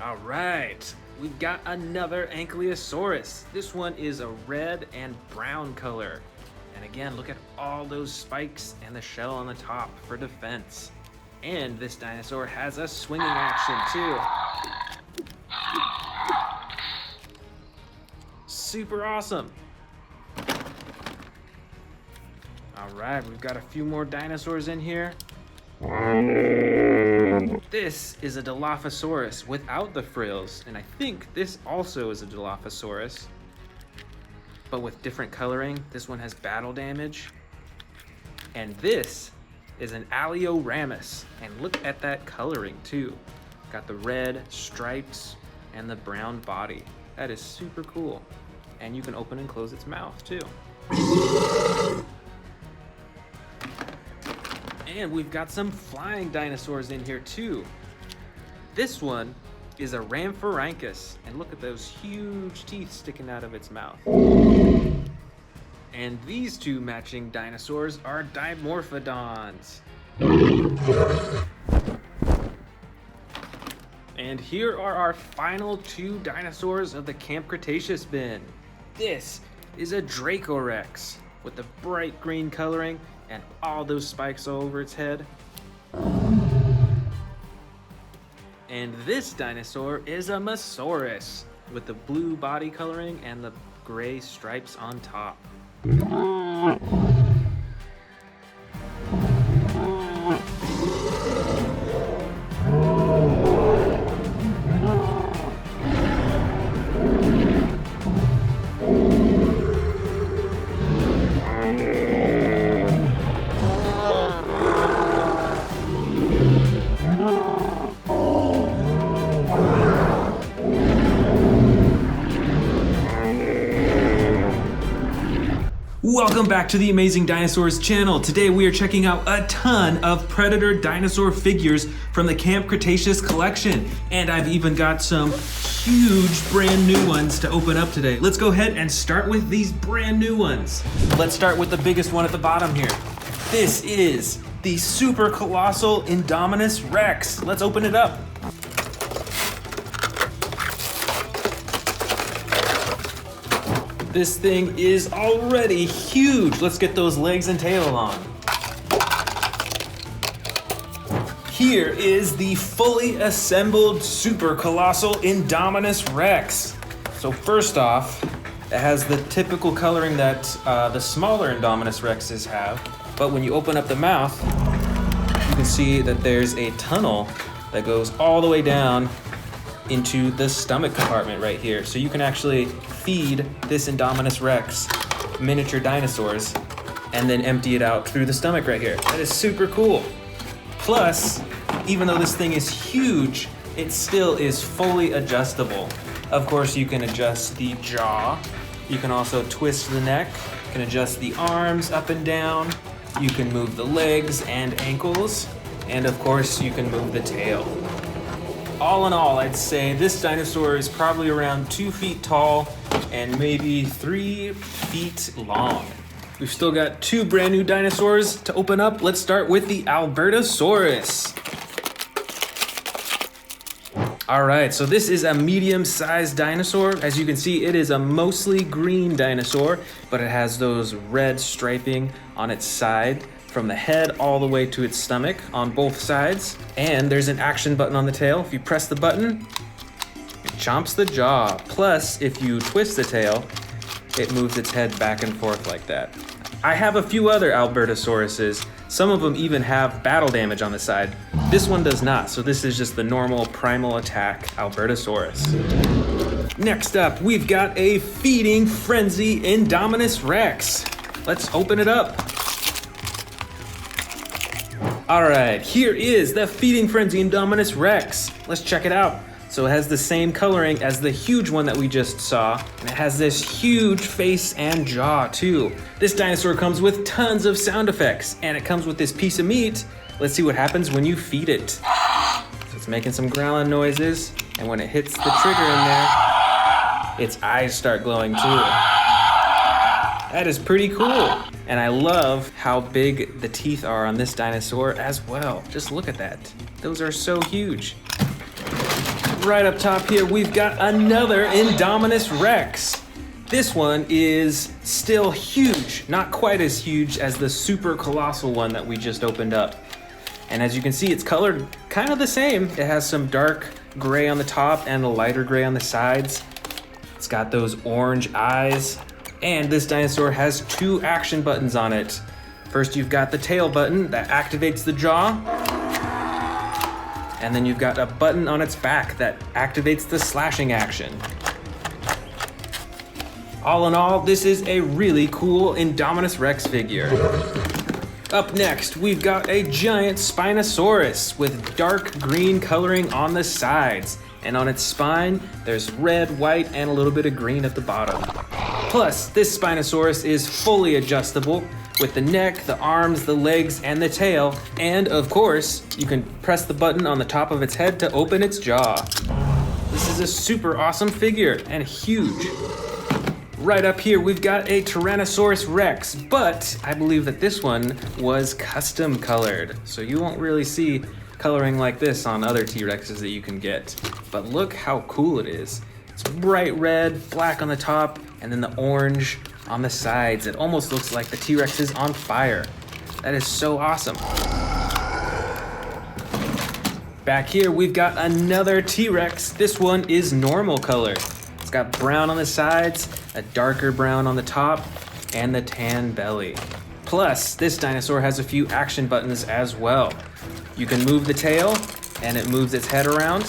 All right, we've got another Ankylosaurus. This one is a red and brown color. And again, look at all those spikes and the shell on the top for defense. And this dinosaur has a swinging action too. Super awesome. All right, we've got a few more dinosaurs in here. This is a Dilophosaurus without the frills, and I think this also is a Dilophosaurus, but with different coloring. This one has battle damage. And this is an Alioramus, and look at that coloring too. Got the red stripes and the brown body. That is super cool. And you can open and close its mouth too. And we've got some flying dinosaurs in here too. This one is a Rhamphorhynchus, and look at those huge teeth sticking out of its mouth. And these two matching dinosaurs are Dimorphodons. And here are our final 2 dinosaurs of the Camp Cretaceous bin. This is a Dracorex with the bright green coloring and all those spikes all over its head. And this dinosaur is a Mosasaurus with the blue body coloring and the gray stripes on top. Welcome back to the Amazing Dinosaurs channel. Today we are checking out a ton of Predator dinosaur figures from the Camp Cretaceous collection. And I've even got some huge brand new ones to open up today. Let's go ahead and start with these brand new ones. Let's start with the biggest one at the bottom here. This is the super colossal Indominus Rex. Let's open it up. This thing is already huge. Let's get those legs and tail on. Here is the fully assembled super colossal Indominus Rex. So first off, it has the typical coloring that the smaller Indominus Rexes have. But when you open up the mouth, you can see that there's a tunnel that goes all the way down into the stomach compartment right here. So you can actually feed this Indominus Rex miniature dinosaurs and then empty it out through the stomach right here. That is super cool. Plus, even though this thing is huge, it still is fully adjustable. Of course, you can adjust the jaw. You can also twist the neck. You can adjust the arms up and down. You can move the legs and ankles. And of course, you can move the tail. All in all, I'd say this dinosaur is probably around 2 feet tall and maybe 3 feet long. We've still got 2 brand new dinosaurs to open up. Let's start with the Albertosaurus. All right, so this is a medium-sized dinosaur. As you can see, it is a mostly green dinosaur, but it has those red striping on its side from the head all the way to its stomach on both sides. And there's an action button on the tail. If you press the button, it chomps the jaw. Plus, if you twist the tail, it moves its head back and forth like that. I have a few other Albertosauruses. Some of them even have battle damage on the side. This one does not, so this is just the normal primal attack Albertosaurus. Next up, we've got a feeding frenzy Indominus Rex. Let's open it up. All right, here is the Feeding Frenzy Indominus Rex. Let's check it out. So it has the same coloring as the huge one that we just saw, and it has this huge face and jaw too. This dinosaur comes with tons of sound effects, and it comes with this piece of meat. Let's see what happens when you feed it. So it's making some growling noises, and when it hits the trigger in there, its eyes start glowing too. That is pretty cool. And I love how big the teeth are on this dinosaur as well. Just look at that. Those are so huge. Right up top here, we've got another Indominus Rex. This one is still huge, not quite as huge as the super colossal one that we just opened up. And as you can see, it's colored kind of the same. It has some dark gray on the top and a lighter gray on the sides. It's got those orange eyes. And this dinosaur has 2 action buttons on it. First, you've got the tail button that activates the jaw. And then you've got a button on its back that activates the slashing action. All in all, this is a really cool Indominus Rex figure. Up next, we've got a giant Spinosaurus with dark green coloring on the sides. And on its spine, there's red, white, and a little bit of green at the bottom. Plus, this Spinosaurus is fully adjustable with the neck, the arms, the legs, and the tail. And of course, you can press the button on the top of its head to open its jaw. This is a super awesome figure and huge. Right up here, we've got a Tyrannosaurus Rex, but I believe that this one was custom colored. So you won't really see coloring like this on other T-Rexes that you can get. But look how cool it is. It's bright red, black on the top, and then the orange on the sides. It almost looks like the T-Rex is on fire. That is so awesome. Back here, we've got another T-Rex. This one is normal color. It's got brown on the sides, a darker brown on the top, and the tan belly. Plus, this dinosaur has a few action buttons as well. You can move the tail, and it moves its head around,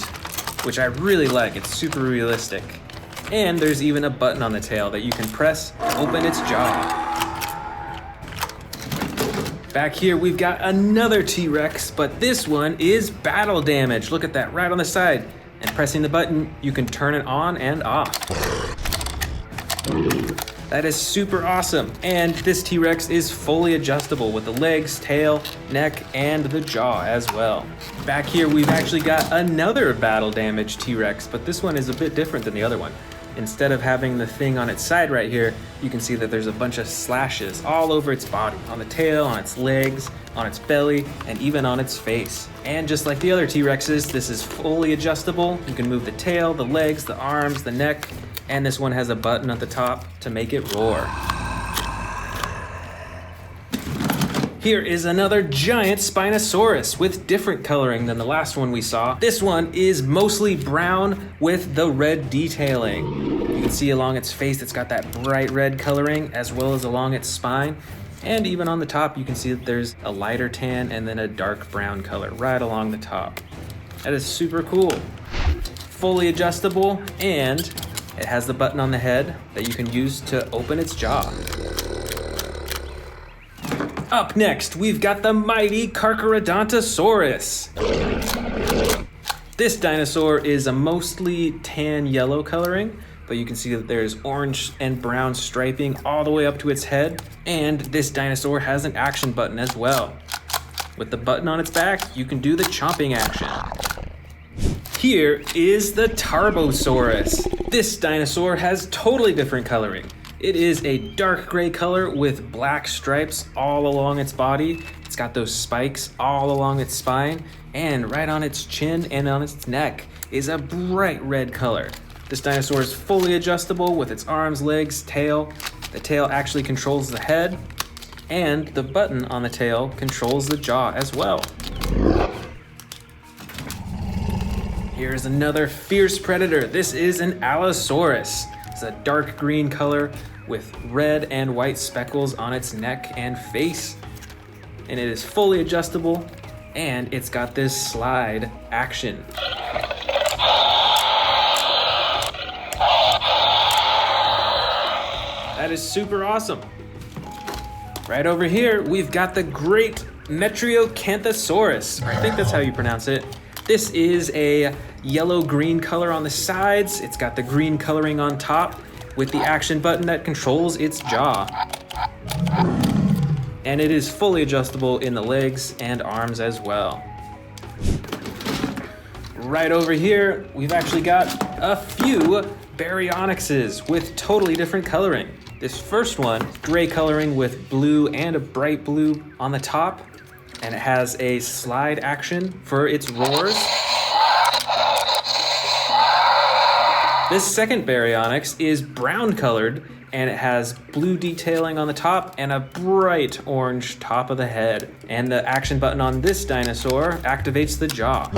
which I really like. It's super realistic. And there's even a button on the tail that you can press to open its jaw. Back here, we've got another T-Rex, but this one is battle damage. Look at that right on the side. And pressing the button, you can turn it on and off. That is super awesome. And this T-Rex is fully adjustable with the legs, tail, neck, and the jaw as well. Back here, we've actually got another battle damaged T-Rex, but this one is a bit different than the other one. Instead of having the thing on its side right here, you can see that there's a bunch of slashes all over its body, on the tail, on its legs, on its belly, and even on its face. And just like the other T-Rexes, this is fully adjustable. You can move the tail, the legs, the arms, the neck, and this one has a button at the top to make it roar. Here is another giant Spinosaurus with different coloring than the last one we saw. This one is mostly brown with the red detailing. You can see along its face it's got that bright red coloring as well as along its spine. And even on the top you can see that there's a lighter tan and then a dark brown color right along the top. That is super cool. Fully adjustable, and it has the button on the head that you can use to open its jaw. Up next, we've got the mighty Carnivore. This dinosaur is a mostly tan yellow coloring, but you can see that there's orange and brown striping all the way up to its head. And this dinosaur has an action button as well. With the button on its back, you can do the chomping action. Here is the Tarbosaurus. This dinosaur has totally different coloring. It is a dark gray color with black stripes all along its body. It's got those spikes all along its spine, and right on its chin and on its neck is a bright red color. This dinosaur is fully adjustable with its arms, legs, tail. The tail actually controls the head, and the button on the tail controls the jaw as well. Here's another fierce predator. This is an Allosaurus. It's a dark green color with red and white speckles on its neck and face. And it is fully adjustable, and it's got this slide action. That is super awesome. Right over here, we've got the great Metriacanthosaurus. I think that's how you pronounce it. This is a yellow-green color on the sides. It's got the green coloring on top with the action button that controls its jaw. And it is fully adjustable in the legs and arms as well. Right over here, we've actually got a few Baryonyxes with totally different coloring. This first one, gray coloring with blue and a bright blue on the top, and it has a slide action for its roars. This second Baryonyx is brown colored, and it has blue detailing on the top and a bright orange top of the head. And the action button on this dinosaur activates the jaw.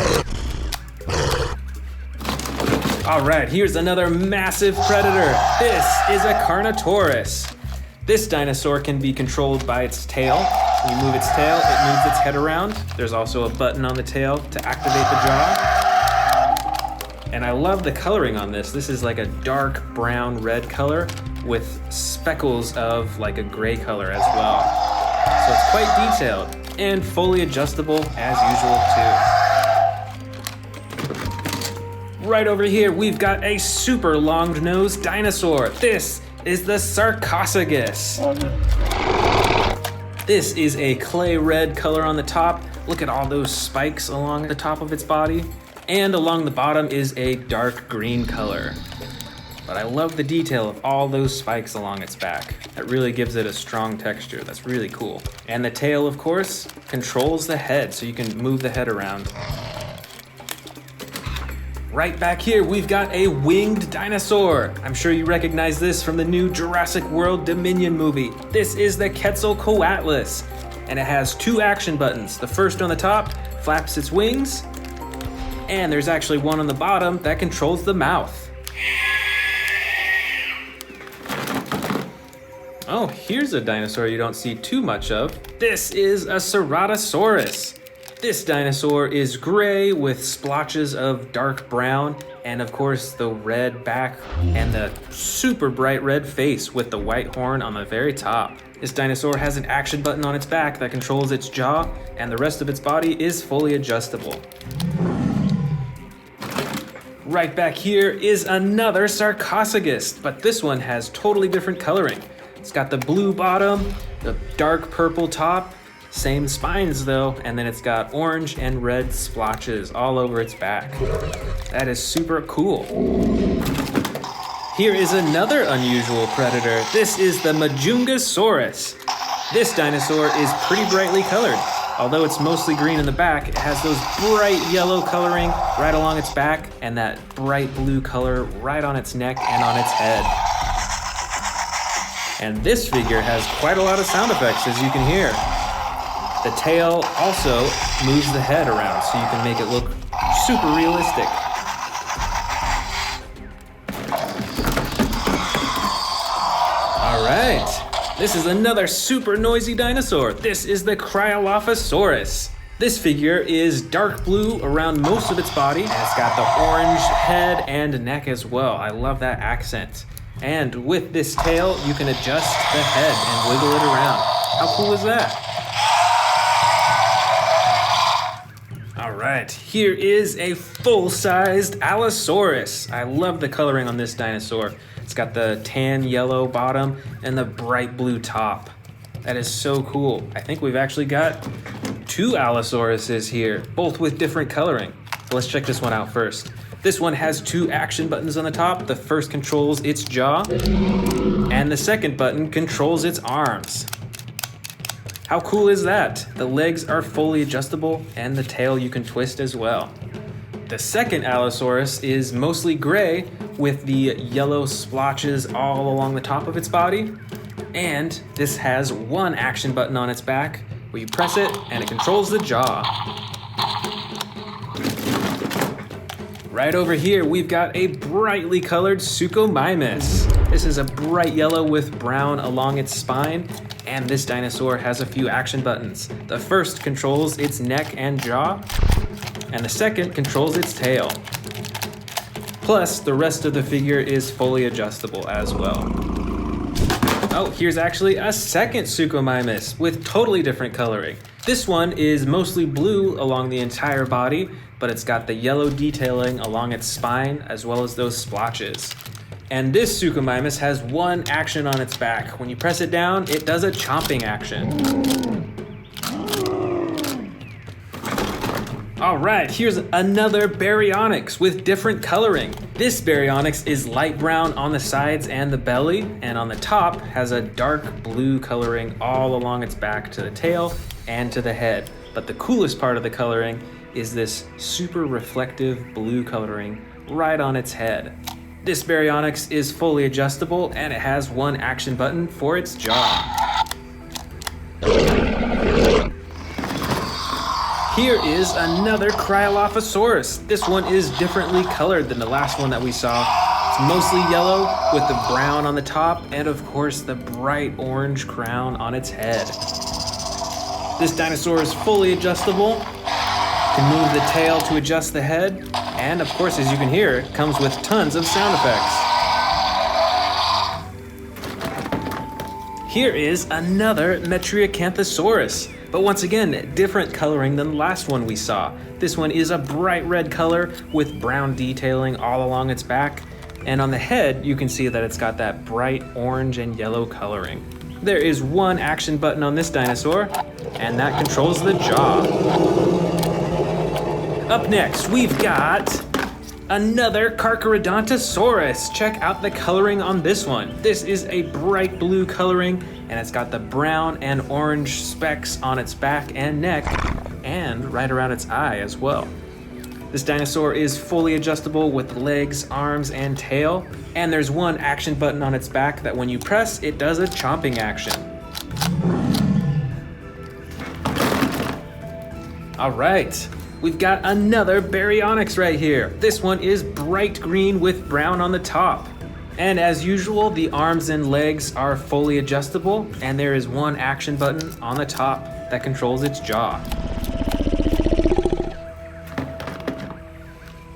All right, here's another massive predator. This is a Carnotaurus. This dinosaur can be controlled by its tail. When you move its tail, it moves its head around. There's also a button on the tail to activate the jaw. And I love the coloring on this. This is like a dark brown red color with speckles of like a gray color as well. So it's quite detailed and fully adjustable as usual too. Right over here, we've got a super long-nosed dinosaur. This is the Sarcophagus. This is a clay red color on the top. Look at all those spikes along the top of its body. And along the bottom is a dark green color. But I love the detail of all those spikes along its back. That really gives it a strong texture. That's really cool. And the tail, of course, controls the head, so you can move the head around. Right back here, we've got a winged dinosaur. I'm sure you recognize this from the new Jurassic World Dominion movie. This is the Quetzalcoatlus, and it has two action buttons. The first on the top flaps its wings, and there's actually one on the bottom that controls the mouth. Oh, here's a dinosaur you don't see too much of. This is a Ceratosaurus. This dinosaur is gray with splotches of dark brown, and of course the red back and the super bright red face with the white horn on the very top. This dinosaur has an action button on its back that controls its jaw, and the rest of its body is fully adjustable. Right back here is another Sarcophagus, but this one has totally different coloring. It's got the blue bottom, the dark purple top, same spines though, and then it's got orange and red splotches all over its back. That is super cool. Here is another unusual predator. This is the Majungasaurus. This dinosaur is pretty brightly colored. Although it's mostly green in the back, it has those bright yellow coloring right along its back and that bright blue color right on its neck and on its head. And this figure has quite a lot of sound effects, as you can hear. The tail also moves the head around so you can make it look super realistic. All right. This is another super noisy dinosaur. This is the Cryolophosaurus. This figure is dark blue around most of its body, and it's got the orange head and neck as well. I love that accent. And with this tail, you can adjust the head and wiggle it around. How cool is that? All right, here is a full-sized Allosaurus. I love the coloring on this dinosaur. It's got the tan yellow bottom and the bright blue top. That is so cool. I think we've actually got two Allosauruses here, both with different coloring. Let's check this one out first. This one has two action buttons on the top. The first controls its jaw, and the second button controls its arms. How cool is that? The legs are fully adjustable, and the tail you can twist as well. The second Allosaurus is mostly gray with the yellow splotches all along the top of its body. And this has one action button on its back where you press it and it controls the jaw. Right over here, we've got a brightly colored Suchomimus. This is a bright yellow with brown along its spine, and this dinosaur has a few action buttons. The first controls its neck and jaw, and the second controls its tail. Plus, the rest of the figure is fully adjustable as well. Oh, here's actually a second Suchomimus with totally different coloring. This one is mostly blue along the entire body, but it's got the yellow detailing along its spine as well as those splotches. And this Suchomimus has one action on its back. When you press it down, it does a chomping action. All right, here's another Baryonyx with different coloring. This Baryonyx is light brown on the sides and the belly, and on the top has a dark blue coloring all along its back to the tail and to the head. But the coolest part of the coloring is this super reflective blue coloring right on its head. This Baryonyx is fully adjustable, and it has one action button for its jaw. Here is another Cryolophosaurus. This one is differently colored than the last one that we saw. It's mostly yellow with the brown on the top and of course the bright orange crown on its head. This dinosaur is fully adjustable. You can move the tail to adjust the head. And of course, as you can hear, it comes with tons of sound effects. Here is another Metriacanthosaurus. But once again, different coloring than the last one we saw. This one is a bright red color with brown detailing all along its back. And on the head, you can see that it's got that bright orange and yellow coloring. There is one action button on this dinosaur, and that controls the jaw. Up next, we've got another Carcharodontosaurus. Check out the coloring on this one. This is a bright blue coloring, and it's got the brown and orange specks on its back and neck, and right around its eye as well. This dinosaur is fully adjustable with legs, arms, and tail, and there's one action button on its back that when you press, it does a chomping action. All right. We've got another Baryonyx right here. This one is bright green with brown on the top. And as usual, the arms and legs are fully adjustable, and there is one action button on the top that controls its jaw.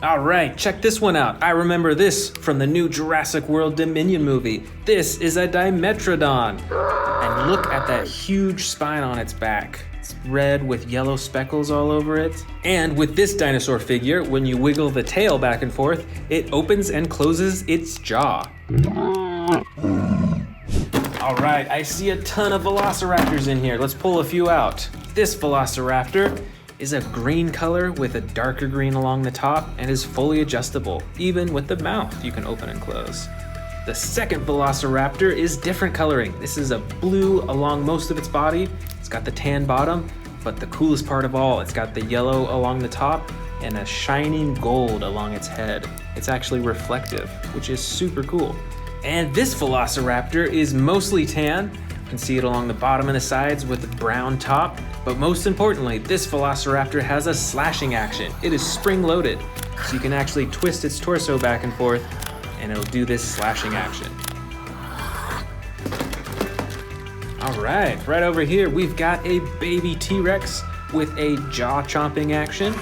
All right, check this one out. I remember this from the new Jurassic World Dominion movie. This is a Dimetrodon. And look at that huge spine on its back. It's red with yellow speckles all over it. And with this dinosaur figure, when you wiggle the tail back and forth, it opens and closes its jaw. All right, I see a ton of velociraptors in here. Let's pull a few out. This velociraptor is a green color with a darker green along the top and is fully adjustable. Even with the mouth, you can open and close. The second velociraptor is different coloring. This is a blue along most of its body. It's got the tan bottom, but the coolest part of all, it's got the yellow along the top and a shining gold along its head. It's actually reflective, which is super cool. And this velociraptor is mostly tan. You can see it along the bottom and the sides with the brown top. But most importantly, this velociraptor has a slashing action. It is spring-loaded, so you can actually twist its torso back and forth, and it'll do this slashing action. All right over here, we've got a baby T-Rex with a jaw-chomping action,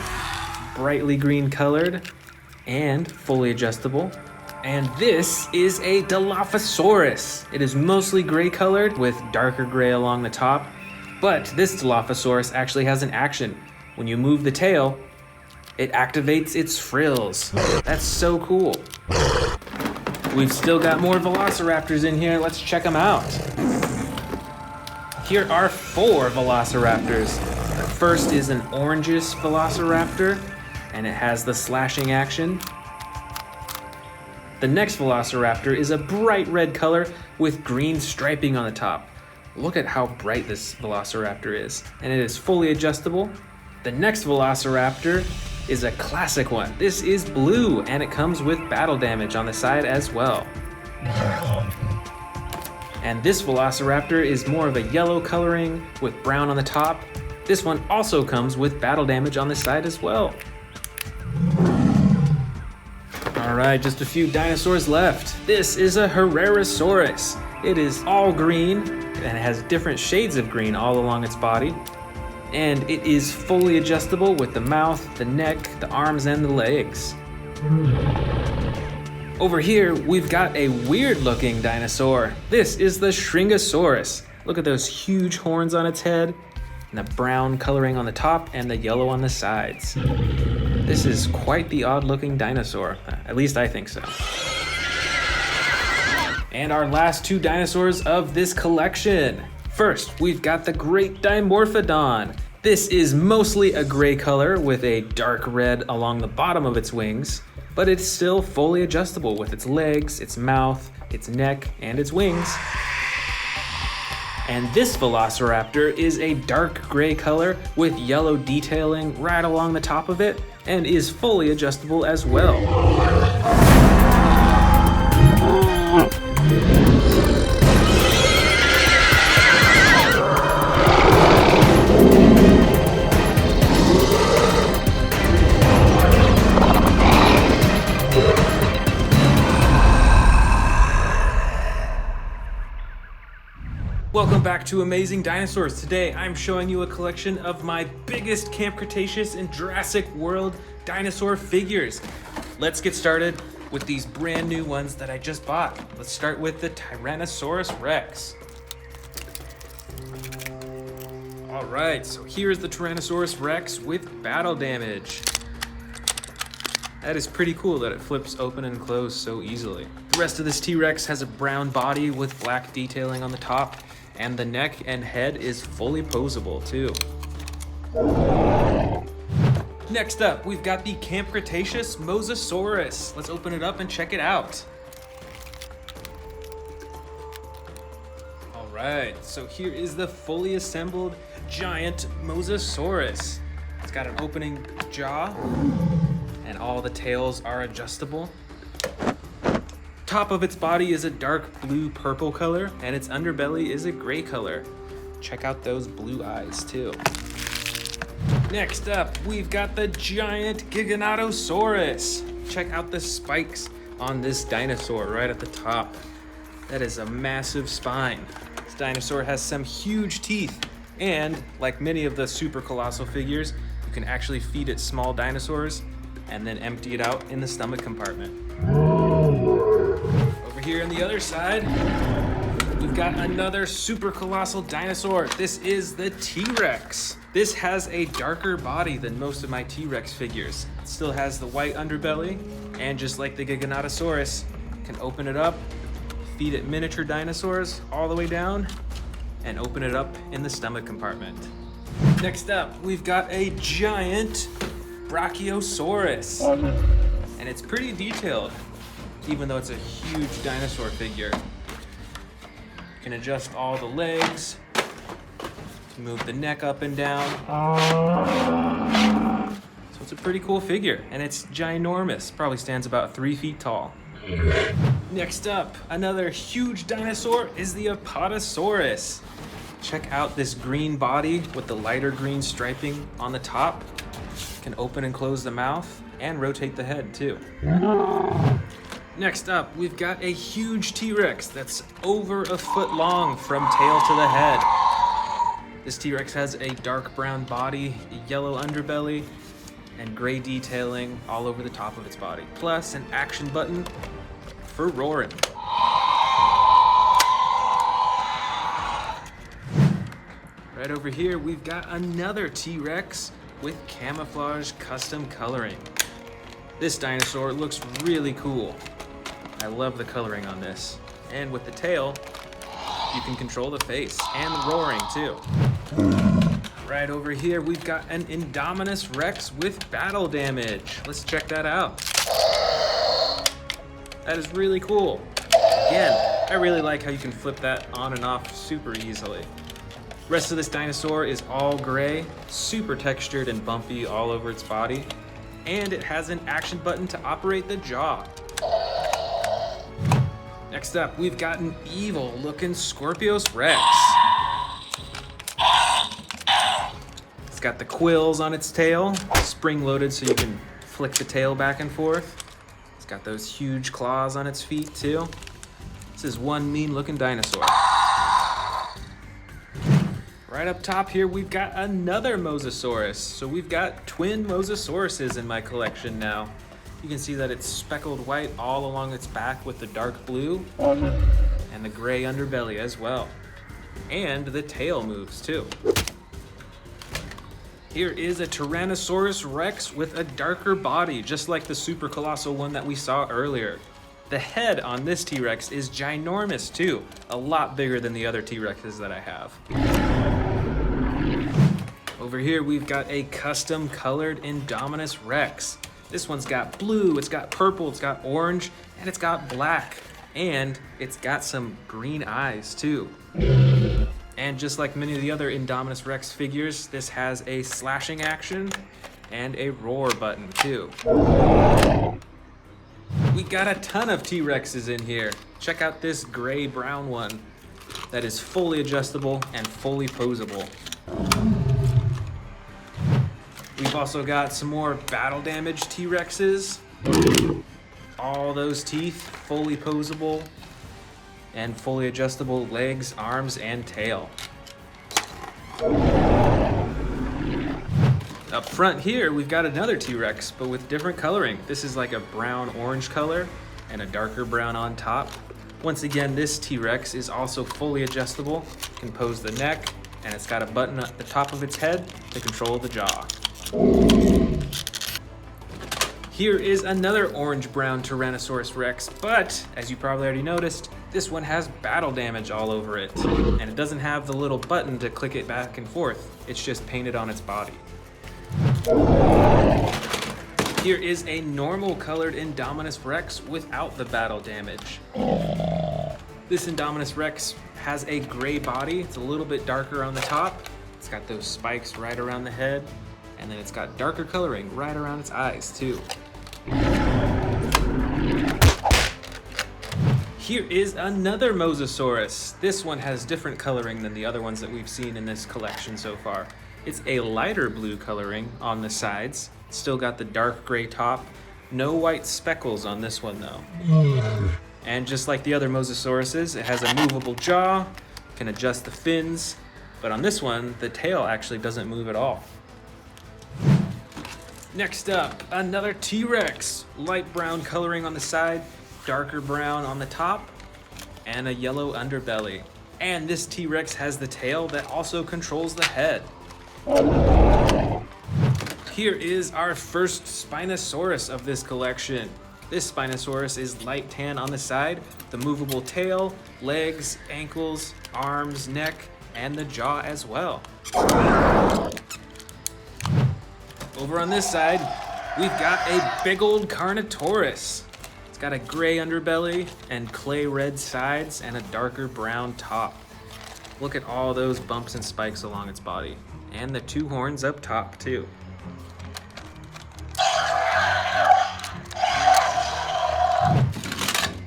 brightly green colored, and fully adjustable. And this is a Dilophosaurus. It is mostly gray colored with darker gray along the top, but this Dilophosaurus actually has an action. When you move the tail, it activates its frills. That's so cool. We've still got more velociraptors in here. Let's check them out. Here are 4 velociraptors. The first is an orangish velociraptor, and it has the slashing action. The next velociraptor is a bright red color with green striping on the top. Look at how bright this velociraptor is, and it is fully adjustable. The next velociraptor is a classic one. This is blue, and it comes with battle damage on the side as well. And this velociraptor is more of a yellow coloring with brown on the top. This one also comes with battle damage on the side as well. All right, just a few dinosaurs left. This is a Herrerasaurus. It is all green, and it has different shades of green all along its body. And it is fully adjustable with the mouth, the neck, the arms, and the legs. Over here, we've got a weird-looking dinosaur. This is the Shringosaurus. Look at those huge horns on its head, and the brown coloring on the top, and the yellow on the sides. This is quite the odd-looking dinosaur. At least I think so. And our last 2 dinosaurs of this collection. First, we've got the Great Dimorphodon. This is mostly a gray color with a dark red along the bottom of its wings, but it's still fully adjustable with its legs, its mouth, its neck, and its wings. And this velociraptor is a dark gray color with yellow detailing right along the top of it, and is fully adjustable as well. Welcome back to Amazing Dinosaurs. Today I'm showing you a collection of my biggest Camp Cretaceous and Jurassic World dinosaur figures. Let's get started with these brand new ones that I just bought. Let's start with the Tyrannosaurus Rex. All right, so here's the Tyrannosaurus Rex with battle damage. That is pretty cool that it flips open and closed so easily. The rest of this T-Rex has a brown body with black detailing on the top, and the neck and head is fully posable too. Next up, we've got the Camp Cretaceous Mosasaurus. Let's open it up and check it out. All right, so here is the fully assembled giant Mosasaurus. It's got an opening jaw, and all the tails are adjustable. Top of its body is a dark blue-purple color, and its underbelly is a gray color. Check out those blue eyes too. Next up, we've got the giant Giganotosaurus. Check out the spikes on this dinosaur right at the top. That is a massive spine. This dinosaur has some huge teeth, and like many of the super colossal figures, you can actually feed it small dinosaurs and then empty it out in the stomach compartment. Over here on the other side, We've got another super colossal dinosaur. This is the T-Rex. This has a darker body than most of my T-Rex figures. It still has the white underbelly, and just like the Giganotosaurus, can open it up, feed it miniature dinosaurs all the way down, and open it up in the stomach compartment. Next up, we've got a giant Brachiosaurus. And it's pretty detailed, even though it's a huge dinosaur figure. You can adjust all the legs, move the neck up and down. So it's a pretty cool figure, and it's ginormous. Probably stands about 3 feet tall. Next up, another huge dinosaur is the Albertosaurus. Check out this green body with the lighter green striping on the top. Can open and close the mouth and rotate the head too. Next up, we've got a huge T-Rex that's over a foot long from tail to the head. This T-Rex has a dark brown body, a yellow underbelly, and gray detailing all over the top of its body. Plus an action button for roaring. Right over here, we've got another T-Rex with camouflage custom coloring. This dinosaur looks really cool. I love the coloring on this. And with the tail, you can control the face and the roaring too. Right over here, we've got an Indominus Rex with battle damage. Let's check that out. That is really cool. Again, I really like how you can flip that on and off super easily. Rest of this dinosaur is all gray, super textured and bumpy all over its body, and it has an action button to operate the jaw. Next up, we've got an evil looking Scorpius Rex. It's got the quills on its tail, spring loaded so you can flick the tail back and forth. It's got those huge claws on its feet too. This is one mean looking dinosaur. Right up top here, we've got another Mosasaurus. So we've got twin Mosasauruses in my collection now. You can see that it's speckled white all along its back with the dark blue and the gray underbelly as well. And the tail moves too. Here is a Tyrannosaurus Rex with a darker body, just like the super colossal one that we saw earlier. The head on this T-Rex is ginormous too, a lot bigger than the other T-Rexes that I have. Over here, we've got a custom colored Indominus Rex. This one's got blue, it's got purple, it's got orange, and it's got black. And it's got some green eyes too. And just like many of the other Indominus Rex figures, this has a slashing action and a roar button too. We got a ton of T-Rexes in here. Check out this gray-brown one that is fully adjustable and fully posable. We've also got some more battle damage T-Rexes. All those teeth fully posable and fully adjustable legs, arms, and tail. Up front here, we've got another T-Rex, but with different coloring. This is like a brown-orange color and a darker brown on top. Once again, this T-Rex is also fully adjustable, can pose the neck, and it's got a button at the top of its head to control the jaw. Here is another orange-brown Tyrannosaurus Rex, but as you probably already noticed, this one has battle damage all over it. And it doesn't have the little button to click it back and forth. It's just painted on its body. Here is a normal colored Indominus Rex without the battle damage. This Indominus Rex has a gray body. It's a little bit darker on the top. It's got those spikes right around the head. And then it's got darker coloring right around its eyes too. Here is another Mosasaurus. This one has different coloring than the other ones that we've seen in this collection so far. It's a lighter blue coloring on the sides. Still got the dark gray top. No white speckles on this one though. And just like the other Mosasauruses, it has a movable jaw, can adjust the fins, but on this one, the tail actually doesn't move at all. Next up, another T-Rex. Light brown coloring on the side, darker brown on the top, and a yellow underbelly. And this T-Rex has the tail that also controls the head. Here is our first Spinosaurus of this collection. This Spinosaurus is light tan on the side, the movable tail, legs, ankles, arms, neck, and the jaw as well. Over on this side, we've got a big old Carnotaurus. It's got a gray underbelly and clay red sides and a darker brown top. Look at all those bumps and spikes along its body. And the two horns up top too.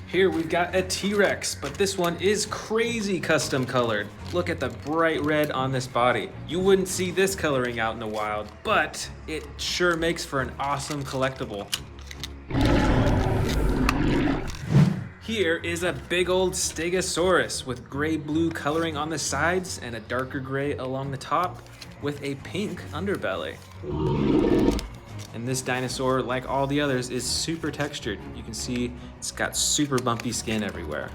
Here we've got a T-Rex, but this one is crazy custom colored. Look at the bright red on this body. You wouldn't see this coloring out in the wild, but it sure makes for an awesome collectible. Here is a big old Stegosaurus with gray-blue coloring on the sides and a darker gray along the top with a pink underbelly. And this dinosaur, like all the others, is super textured. You can see it's got super bumpy skin everywhere.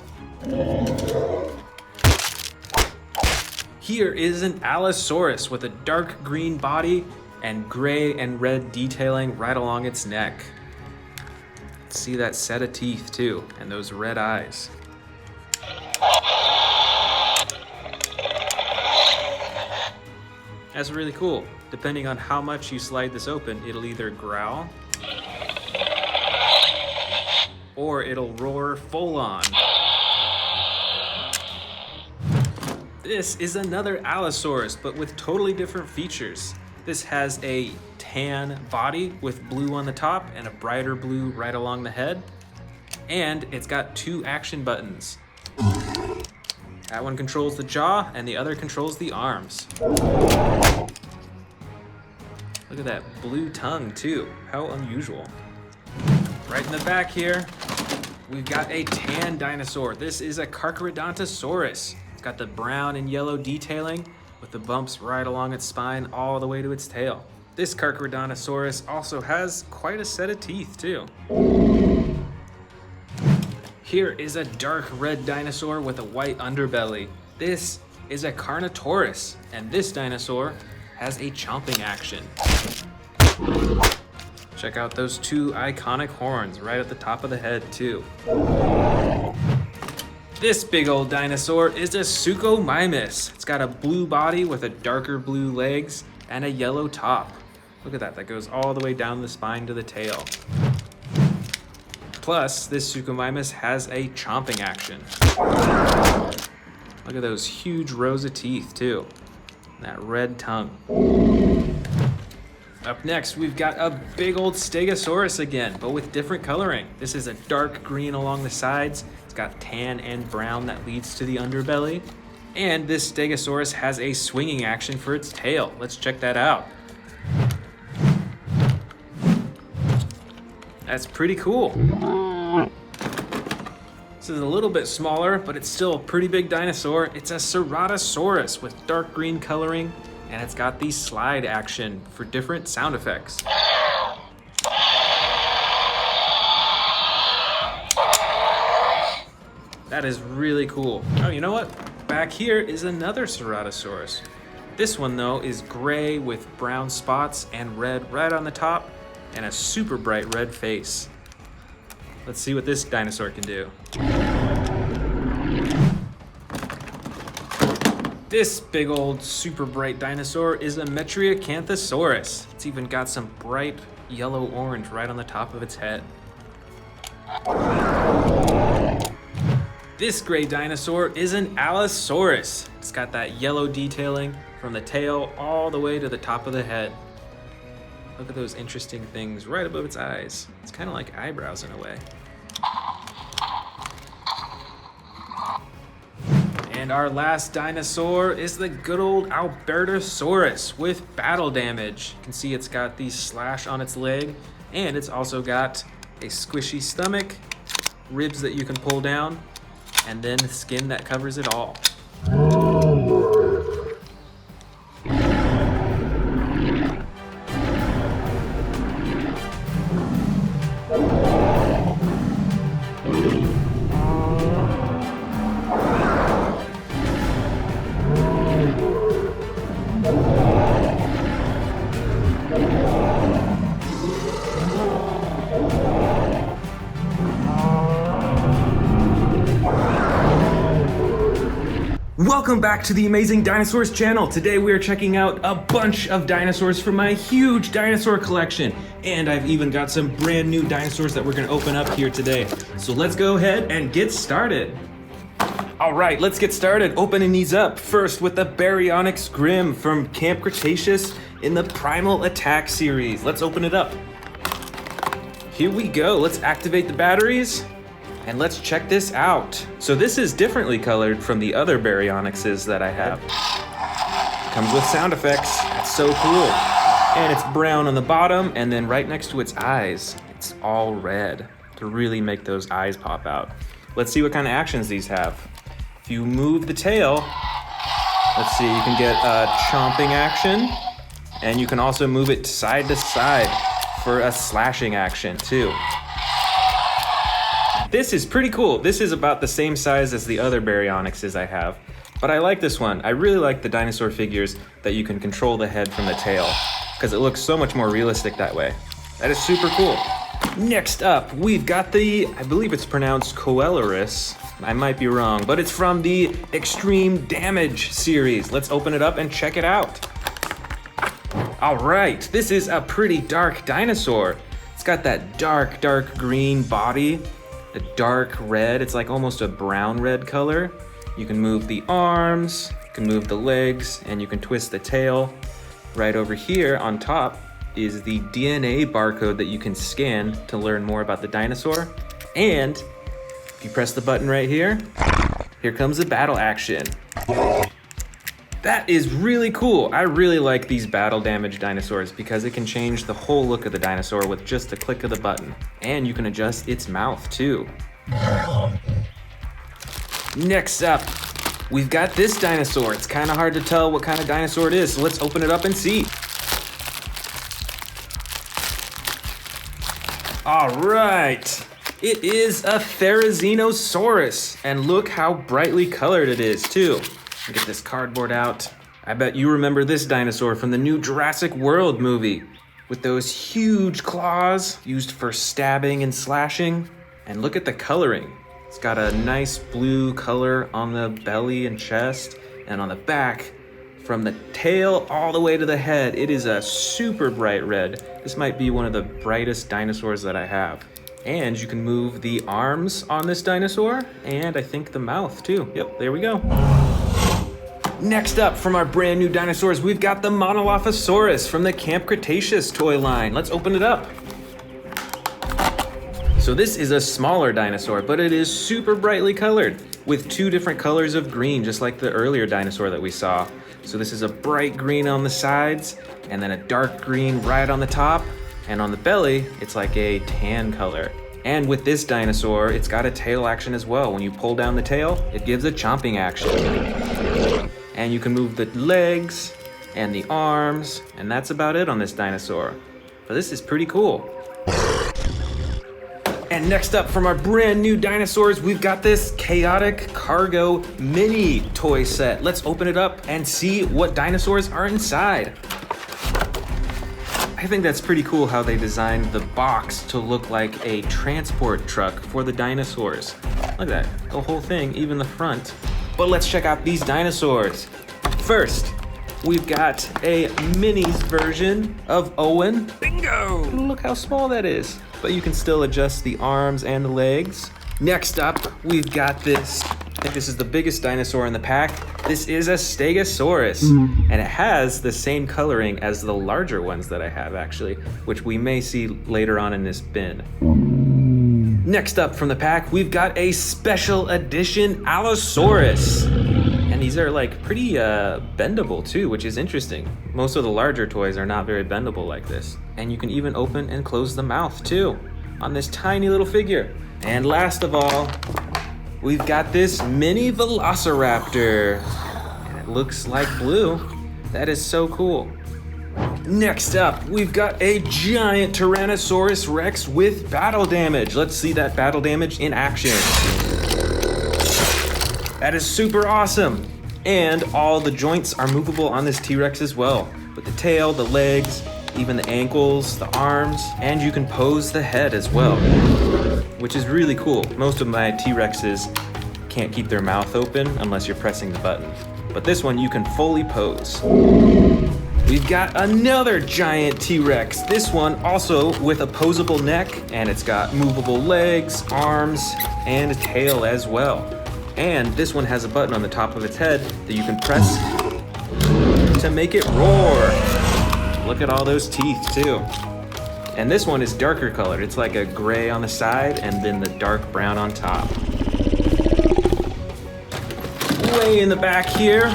Here is an Allosaurus with a dark green body and gray and red detailing right along its neck. See that set of teeth too, and those red eyes. That's really cool. Depending on how much you slide this open, it'll either growl or it'll roar full on. This is another Allosaurus, but with totally different features. This has a tan body with blue on the top and a brighter blue right along the head. And it's got two action buttons. That one controls the jaw and the other controls the arms. Look at that blue tongue too. How unusual. Right in the back here, we've got a tan dinosaur. This is a Carnivore. It's got the brown and yellow detailing with the bumps right along its spine all the way to its tail. This Carnivore also has quite a set of teeth too. Here is a dark red dinosaur with a white underbelly. This is a Carnotaurus, and this dinosaur has a chomping action. Check out those two iconic horns right at the top of the head too. This big old dinosaur is a Suchomimus. It's got a blue body with a darker blue legs and a yellow top. Look at that, that goes all the way down the spine to the tail. Plus, this Suchomimus has a chomping action. Look at those huge rows of teeth too. That red tongue. Up next, we've got a big old Stegosaurus again, but with different coloring. This is a dark green along the sides. It's got tan and brown that leads to the underbelly. And this Stegosaurus has a swinging action for its tail. Let's check that out. That's pretty cool. This is a little bit smaller, but it's still a pretty big dinosaur. It's a Ceratosaurus with dark green coloring, and it's got the slide action for different sound effects. That is really cool. Oh, you know what? Back here is another Ceratosaurus. This one though is gray with brown spots and red right on the top and a super bright red face. Let's see what this dinosaur can do. This big old super bright dinosaur is a Metriacanthosaurus. It's even got some bright yellow orange right on the top of its head. This gray dinosaur is an Allosaurus. It's got that yellow detailing from the tail all the way to the top of the head. Look at those interesting things right above its eyes. It's kind of like eyebrows in a way. And our last dinosaur is the good old Albertosaurus with battle damage. You can see it's got the slash on its leg, and it's also got a squishy stomach, ribs that you can pull down, and then skin that covers it all. Welcome back to the Amazing Dinosaurs channel. Today we are checking out a bunch of dinosaurs from my huge dinosaur collection. And I've even got some brand new dinosaurs that we're gonna open up here today. So let's go ahead and get started. All right, let's get started opening these up. First with the Baryonyx Grim from Camp Cretaceous in the Primal Attack series. Let's open it up. Here we go, let's activate the batteries. And let's check this out. So this is differently colored from the other Baryonyxes that I have. Comes with sound effects, that's so cool. And it's brown on the bottom, and then right next to its eyes, it's all red to really make those eyes pop out. Let's see what kind of actions these have. If you move the tail, let's see, you can get a chomping action, and you can also move it side to side for a slashing action too. This is pretty cool. This is about the same size as the other Baryonyxes I have, but I like this one. I really like the dinosaur figures that you can control the head from the tail, because it looks so much more realistic that way. That is super cool. Next up, we've got the, I believe it's pronounced Coeloris. I might be wrong, but it's from the Extreme Damage series. Let's open it up and check it out. All right, this is a pretty dark dinosaur. It's got that dark green body. A dark red, it's like almost a brown red color. You can move the arms, you can move the legs, and you can twist the tail. Right over here on top is the DNA barcode that you can scan to learn more about the dinosaur. And if you press the button right here, here comes the battle action. That is really cool. I really like these battle damage dinosaurs because it can change the whole look of the dinosaur with just a click of the button. And you can adjust its mouth too. Next up, we've got this dinosaur. It's kind of hard to tell what kind of dinosaur it is, so let's open it up and see. All right, it is a Therizinosaurus, and look how brightly colored it is too. Get this cardboard out. I bet you remember this dinosaur from the new Jurassic World movie with those huge claws used for stabbing and slashing. And look at the coloring. It's got a nice blue color on the belly and chest, and on the back, from the tail all the way to the head, it is a super bright red. This might be one of the brightest dinosaurs that I have. And you can move the arms on this dinosaur, and I think the mouth too. Yep, there we go. Next up, from our brand new dinosaurs, we've got the Mosasaurus from the Camp Cretaceous toy line. Let's open it up. So this is a smaller dinosaur, but it is super brightly colored with two different colors of green, just like the earlier dinosaur that we saw. So this is a bright green on the sides, and then a dark green right on the top, and on the belly, it's like a tan color. And with this dinosaur, it's got a tail action as well. When you pull down the tail, it gives a chomping action. And you can move the legs and the arms, and that's about it on this dinosaur. But this is pretty cool. And next up from our brand new dinosaurs, we've got this Chaotic Cargo mini toy set. Let's open it up and see what dinosaurs are inside. I think that's pretty cool how they designed the box to look like a transport truck for the dinosaurs. Look at that, the whole thing, even the front. But let's check out these dinosaurs. First, we've got a minis version of Owen. Bingo! Look how small that is. But you can still adjust the arms and the legs. Next up, we've got this. I think this is the biggest dinosaur in the pack. This is a Stegosaurus, and it has the same coloring as the larger ones that I have actually, which we may see later on in this bin. Next up from the pack, we've got a special edition Allosaurus. And these are like pretty bendable too, which is interesting. Most of the larger toys are not very bendable like this. And you can even open and close the mouth too on this tiny little figure. And last of all, we've got this mini Velociraptor. And it looks like blue. That is so cool. Next up, we've got a giant Tyrannosaurus Rex with battle damage. Let's see that battle damage in action. That is super awesome. And all the joints are movable on this T-Rex as well, with the tail, the legs, even the ankles, the arms, and you can pose the head as well, which is really cool. Most of my T-Rexes can't keep their mouth open unless you're pressing the button. But this one you can fully pose. We've got another giant T-Rex. This one also with a posable neck, and it's got movable legs, arms, and a tail as well. And this one has a button on the top of its head that you can press to make it roar. Look at all those teeth too. And this one is darker colored. It's like a gray on the side and then the dark brown on top. Way in the back here,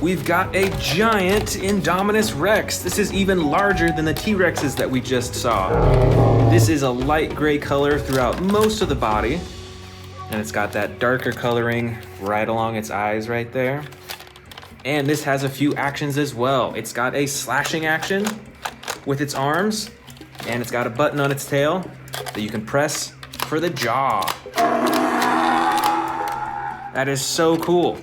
we've got a giant Indominus Rex. This is even larger than the T-Rexes that we just saw. This is a light gray color throughout most of the body, and it's got that darker coloring right along its eyes right there. And this has a few actions as well. It's got a slashing action with its arms, and it's got a button on its tail that you can press for the jaw. That is so cool.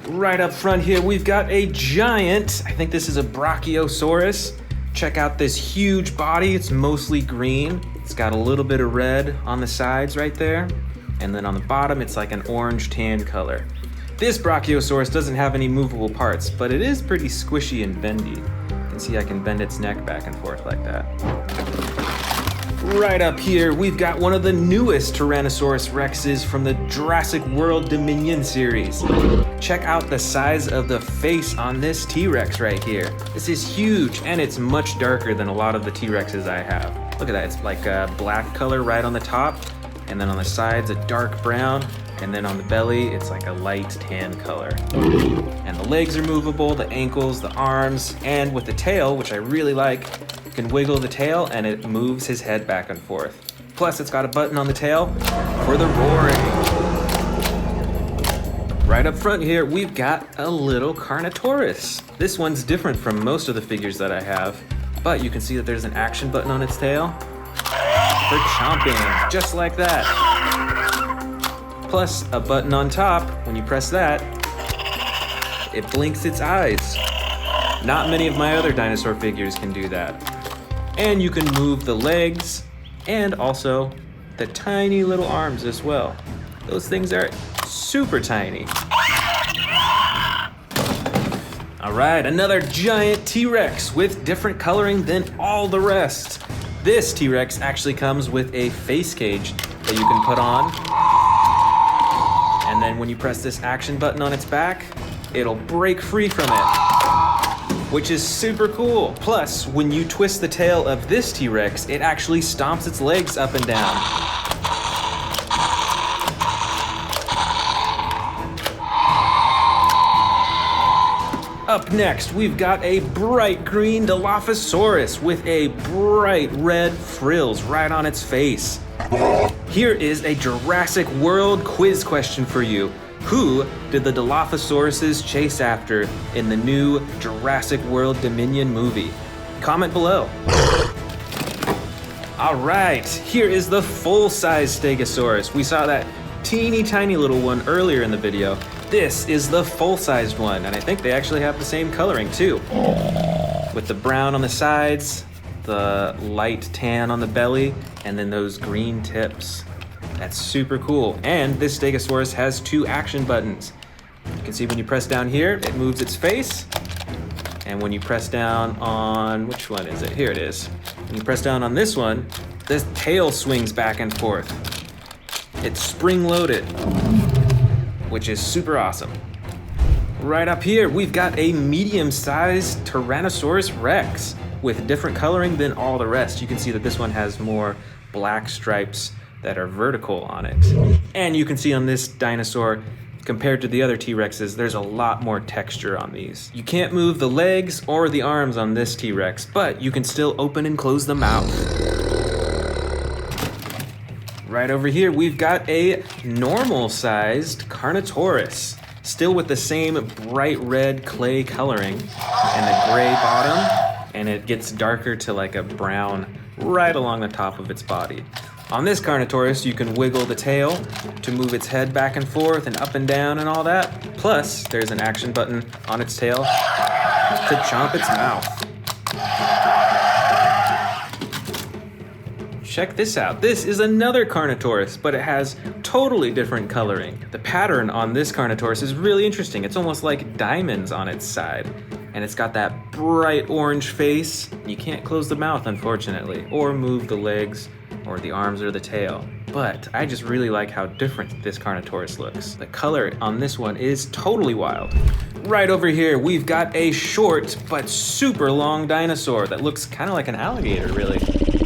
Right up front here, we've got a giant, I think this is a Brachiosaurus. Check out this huge body, it's mostly green. It's got a little bit of red on the sides right there. And then on the bottom, it's like an orange tan color. This Brachiosaurus doesn't have any movable parts, but it is pretty squishy and bendy. You can see I can bend its neck back and forth like that. Right up here, we've got one of the newest Tyrannosaurus Rexes from the Jurassic World Dominion series. Check out the size of the face on this T-Rex right here. This is huge, and it's much darker than a lot of the T-Rexes I have. Look at that, it's like a black color right on the top, and then on the sides, a dark brown, and then on the belly, it's like a light tan color. And the legs are movable, the ankles, the arms, and with the tail, which I really like, you can wiggle the tail and it moves his head back and forth. Plus, it's got a button on the tail for the roaring. Right up front here, we've got a little Carnotaurus. This one's different from most of the figures that I have, but you can see that there's an action button on its tail for chomping, just like that. Plus a button on top, when you press that, it blinks its eyes. Not many of my other dinosaur figures can do that. And you can move the legs and also the tiny little arms as well. Those things are super tiny. All right, another giant T-Rex with different coloring than all the rest. This T-Rex actually comes with a face cage that you can put on. And then when you press this action button on its back, it'll break free from it, which is super cool. Plus, when you twist the tail of this T-Rex, it actually stomps its legs up and down. Up next, we've got a bright green Dilophosaurus with a bright red frills right on its face. Here is a Jurassic World quiz question for you. Who did the Dilophosauruses chase after in the new Jurassic World Dominion movie? Comment below. All right, here is the full-size Stegosaurus. We saw that teeny tiny little one earlier in the video. This is the full-sized one, and I think they actually have the same coloring too. With the brown on the sides, the light tan on the belly, and then those green tips. That's super cool. And this Stegosaurus has two action buttons. You can see when you press down here, it moves its face. And when you press down on, which one is it? Here it is. When you press down on this one, the tail swings back and forth. It's spring-loaded, which is super awesome. Right up here, we've got a medium-sized Tyrannosaurus Rex with different coloring than all the rest. You can see that this one has more black stripes that are vertical on it. And you can see on this dinosaur, compared to the other T-Rexes, there's a lot more texture on these. You can't move the legs or the arms on this T-Rex, but you can still open and close the mouth. Right over here, we've got a normal-sized Carnotaurus, still with the same bright red clay coloring and the gray bottom, and it gets darker to like a brown right along the top of its body. On this Carnotaurus, you can wiggle the tail to move its head back and forth and up and down and all that. Plus, there's an action button on its tail to chomp its mouth. check this out. This is another Carnotaurus, but it has totally different coloring. The pattern on this Carnotaurus is really interesting. It's almost like diamonds on its side. And it's got that bright orange face. You can't close the mouth, unfortunately, or move the legs or the arms or the tail. But I just really like how different this Carnotaurus looks. The color on this one is totally wild. Right over here, we've got a short but super long dinosaur that looks kind of like an alligator, really.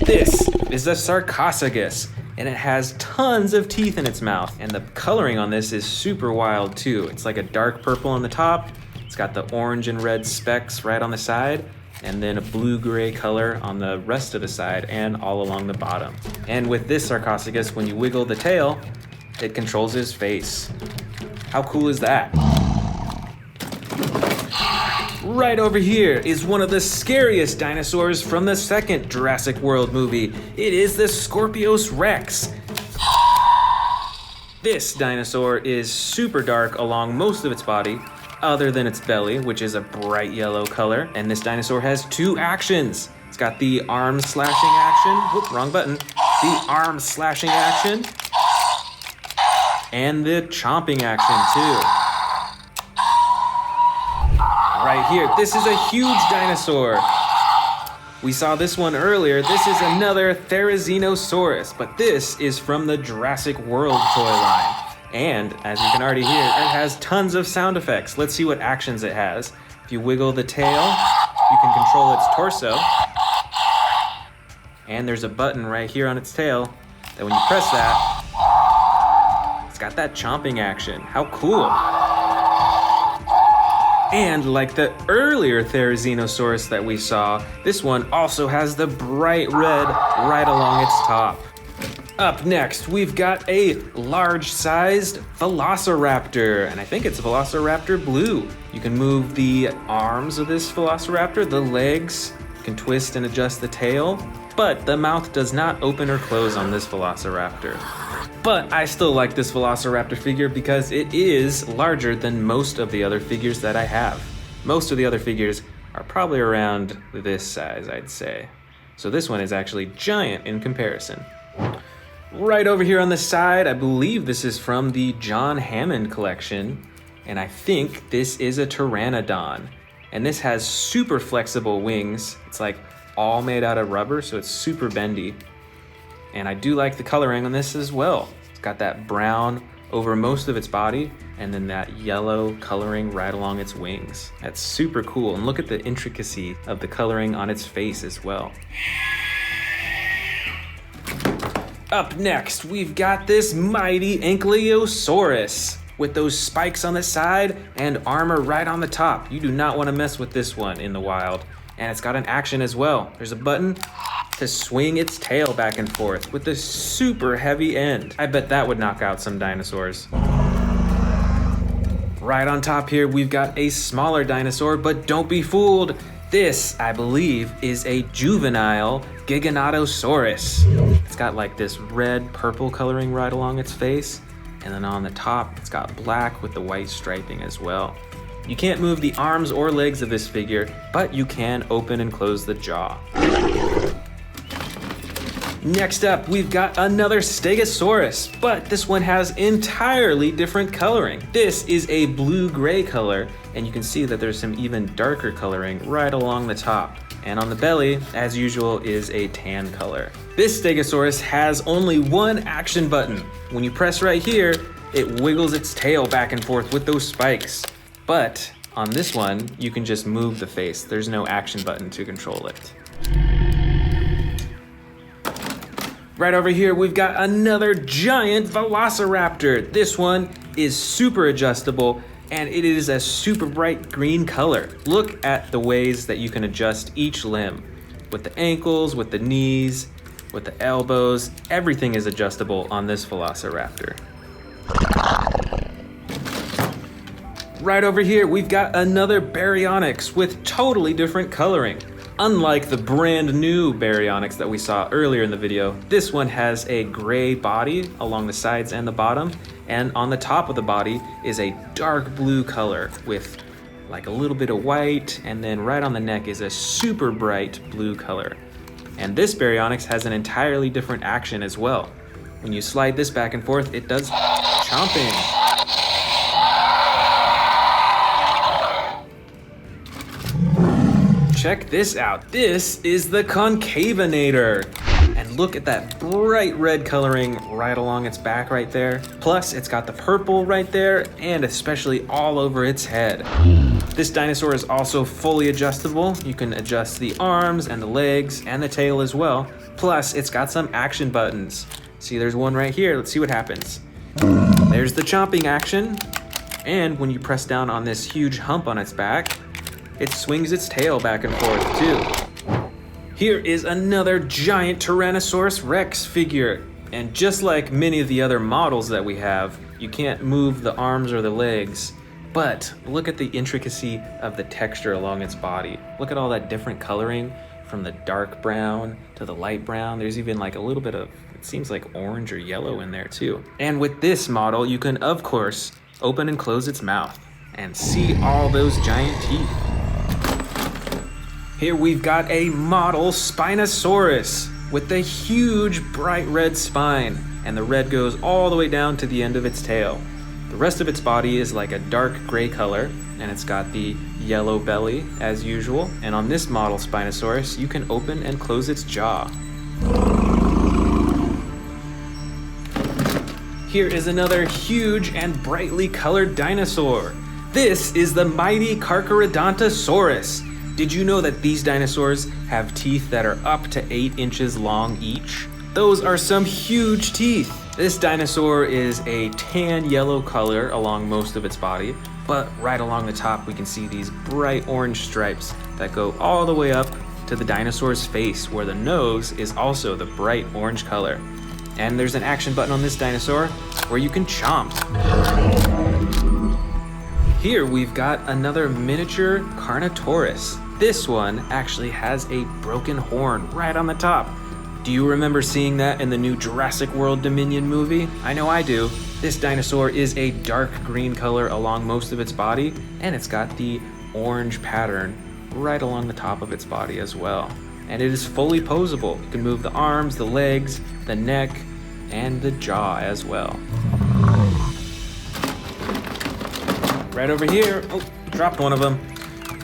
This is a Sarcophagus, and it has tons of teeth in its mouth. And the coloring on this is super wild too. It's like a dark purple on the top. It's got the orange and red specks right on the side, and then a blue-gray color on the rest of the side and all along the bottom. And with this Sarcophagus, when you wiggle the tail, it controls his face. How cool is that? Right over here is one of the scariest dinosaurs from the second Jurassic World movie. It is the Scorpius Rex. This dinosaur is super dark along most of its body, other than its belly, which is a bright yellow color. And this dinosaur has two actions. It's got the arm slashing action. Whoop, wrong button. The arm slashing action. And the chomping action too. Right here, this is a huge dinosaur. We saw this one earlier. This is another Therizinosaurus, but this is from the Jurassic World toy line. And as you can already hear, it has tons of sound effects. Let's see what actions it has. If you wiggle the tail, you can control its torso. And there's a button right here on its tail that when you press that, it's got that chomping action. How cool. And like the earlier Therizinosaurus that we saw, this one also has the bright red right along its top. Up next, we've got a large-sized Velociraptor, and I think it's Velociraptor Blue. You can move the arms of this Velociraptor, the legs, you can twist and adjust the tail, but the mouth does not open or close on this Velociraptor. But I still like this Velociraptor figure because it is larger than most of the other figures that I have. Most of the other figures are probably around this size, I'd say. So this one is actually giant in comparison. Right over here on the side, I believe this is from the John Hammond collection, and I think this is a Pteranodon. And this has super flexible wings. It's like all made out of rubber, so it's super bendy. And I do like the coloring on this as well. It's got that brown over most of its body, and then that yellow coloring right along its wings. That's super cool, and look at the intricacy of the coloring on its face as well. Up next, we've got this mighty Ankylosaurus with those spikes on the side and armor right on the top. You do not want to mess with this one in the wild. And it's got an action as well. There's a button to swing its tail back and forth with a super heavy end. I bet that would knock out some dinosaurs. Right on top here, we've got a smaller dinosaur, but don't be fooled. This, I believe, is a juvenile Giganotosaurus. It's got like this red purple coloring right along its face, and then on the top, it's got black with the white striping as well. You can't move the arms or legs of this figure, but you can open and close the jaw. Next up, we've got another Stegosaurus, but this one has entirely different coloring. This is a blue-gray color, and you can see that there's some even darker coloring right along the top. And on the belly, as usual, is a tan color. This Stegosaurus has only one action button. When you press right here, it wiggles its tail back and forth with those spikes. But on this one, you can just move the face. There's no action button to control it. Right over here, we've got another giant Velociraptor. This one is super adjustable, and it is a super bright green color. Look at the ways that you can adjust each limb. With the ankles, with the knees, with the elbows, everything is adjustable on this Velociraptor. Right over here, we've got another Baryonyx with totally different coloring. Unlike the brand new Baryonyx that we saw earlier in the video, this one has a gray body along the sides and the bottom, and on the top of the body is a dark blue color with like a little bit of white, and then right on the neck is a super bright blue color. And this Baryonyx has an entirely different action as well. When you slide this back and forth, it does chomping. Check this out. This is the Concavinator. And look at that bright red coloring right along its back right there. Plus, it's got the purple right there, and especially all over its head. This dinosaur is also fully adjustable. You can adjust the arms and the legs and the tail as well. Plus, it's got some action buttons. See, there's one right here. Let's see what happens. There's the chomping action. And when you press down on this huge hump on its back, it swings its tail back and forth too. Here is another giant Tyrannosaurus Rex figure. And just like many of the other models that we have, you can't move the arms or the legs. But look at the intricacy of the texture along its body. Look at all that different coloring from the dark brown to the light brown. There's even like a little bit of, it seems like orange or yellow in there too. And with this model, you can of course open and close its mouth and see all those giant teeth. Here we've got a model Spinosaurus with the huge bright red spine, and the red goes all the way down to the end of its tail. The rest of its body is like a dark gray color, and it's got the yellow belly as usual. And on this model Spinosaurus, you can open and close its jaw. Here is another huge and brightly colored dinosaur. This is the mighty Carcharodontosaurus. Did you know that these dinosaurs have teeth that are up to 8 inches long each? Those are some huge teeth. This dinosaur is a tan yellow color along most of its body, but right along the top we can see these bright orange stripes that go all the way up to the dinosaur's face, where the nose is also the bright orange color. And there's an action button on this dinosaur where you can chomp. Here we've got another miniature Carnotaurus. This one actually has a broken horn right on the top. Do you remember seeing that in the new Jurassic World Dominion movie? I know I do. This dinosaur is a dark green color along most of its body, and it's got the orange pattern right along the top of its body as well. And it is fully posable. You can move the arms, the legs, the neck, and the jaw as well. Right over here, oh, dropped one of them.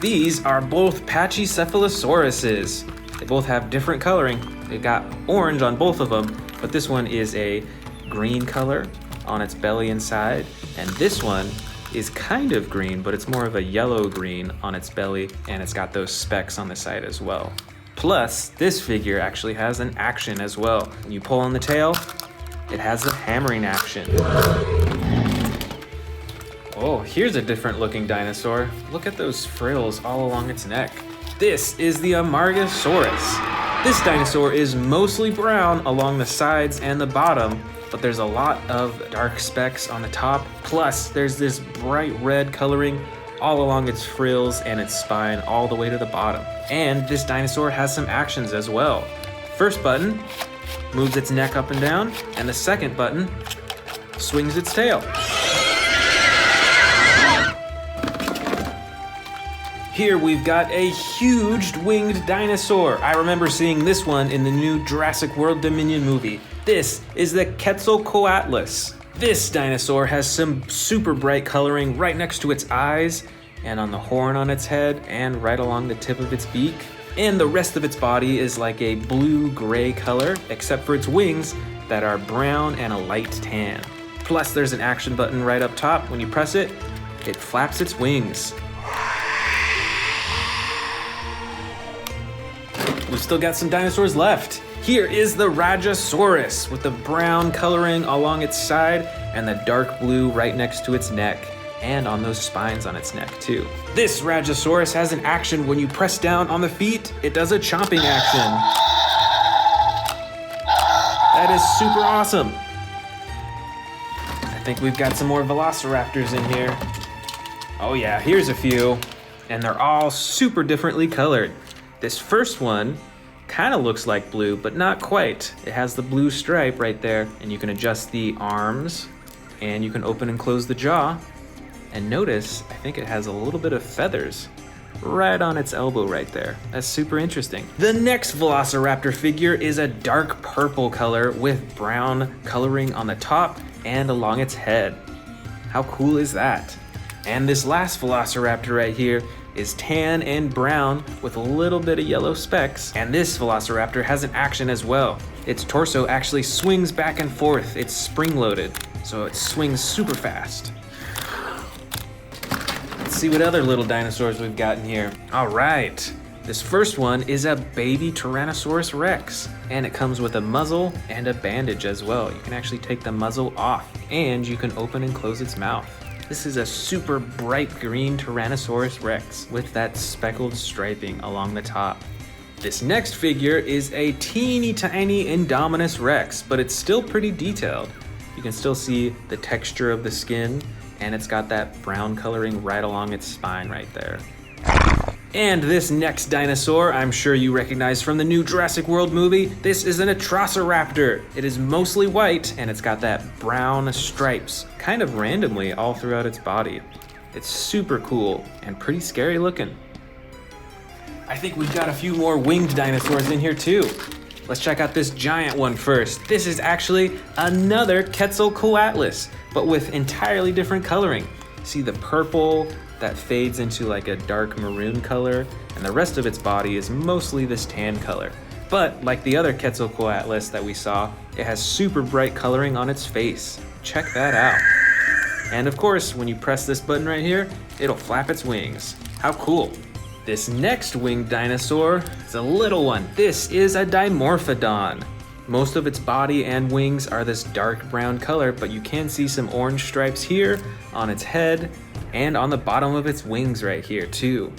These are both Pachycephalosauruses. They both have different coloring. They got orange on both of them, but this one is a green color on its belly and side, and this one is kind of green, but it's more of a yellow green on its belly, and it's got those specks on the side as well. Plus, this figure actually has an action as well. When you pull on the tail, it has the hammering action. Oh, here's a different looking dinosaur. Look at those frills all along its neck. This is the Amargasaurus. This dinosaur is mostly brown along the sides and the bottom, but there's a lot of dark specks on the top. Plus, there's this bright red coloring all along its frills and its spine all the way to the bottom. And this dinosaur has some actions as well. First button moves its neck up and down, and the second button swings its tail. Here we've got a huge winged dinosaur. I remember seeing this one in the new Jurassic World Dominion movie. This is the Quetzalcoatlus. This dinosaur has some super bright coloring right next to its eyes, and on the horn on its head, and right along the tip of its beak. And the rest of its body is like a blue-gray color, except for its wings that are brown and a light tan. Plus there's an action button right up top. When you press it, it flaps its wings. We've still got some dinosaurs left. Here is the Rajasaurus with the brown coloring along its side and the dark blue right next to its neck, and on those spines on its neck too. This Rajasaurus has an action. When you press down on the feet, it does a chomping action. That is super awesome. I think we've got some more velociraptors in here. Oh yeah, here's a few, and they're all super differently colored. This first one kind of looks like blue, but not quite. It has the blue stripe right there, and you can adjust the arms, and you can open and close the jaw. And notice, I think it has a little bit of feathers right on its elbow right there. That's super interesting. The next Velociraptor figure is a dark purple color with brown coloring on the top and along its head. How cool is that? And this last Velociraptor right here is tan and brown with a little bit of yellow specks. And this Velociraptor has an action as well. Its torso actually swings back and forth. It's spring-loaded, so it swings super fast. Let's see what other little dinosaurs we've got in here. All right, this first one is a baby Tyrannosaurus Rex, and it comes with a muzzle and a bandage as well. You can actually take the muzzle off, and you can open and close its mouth. This is a super bright green Tyrannosaurus Rex with that speckled striping along the top. This next figure is a teeny tiny Indominus Rex, but it's still pretty detailed. You can still see the texture of the skin, and it's got that brown coloring right along its spine right there. And this next dinosaur, I'm sure you recognize from the new Jurassic World movie. This is an Atrociraptor. It is mostly white, and it's got that brown stripes, kind of randomly all throughout its body. It's super cool and pretty scary looking. I think we've got a few more winged dinosaurs in here too. Let's check out this giant one first. This is actually another Quetzalcoatlus, but with entirely different coloring. See the purple that fades into like a dark maroon color, and the rest of its body is mostly this tan color. But like the other Quetzalcoatlus that we saw, it has super bright coloring on its face. Check that out. And of course, when you press this button right here, it'll flap its wings. How cool. This next winged dinosaur is a little one. This is a Dimorphodon. Most of its body and wings are this dark brown color, but you can see some orange stripes here on its head and on the bottom of its wings right here too.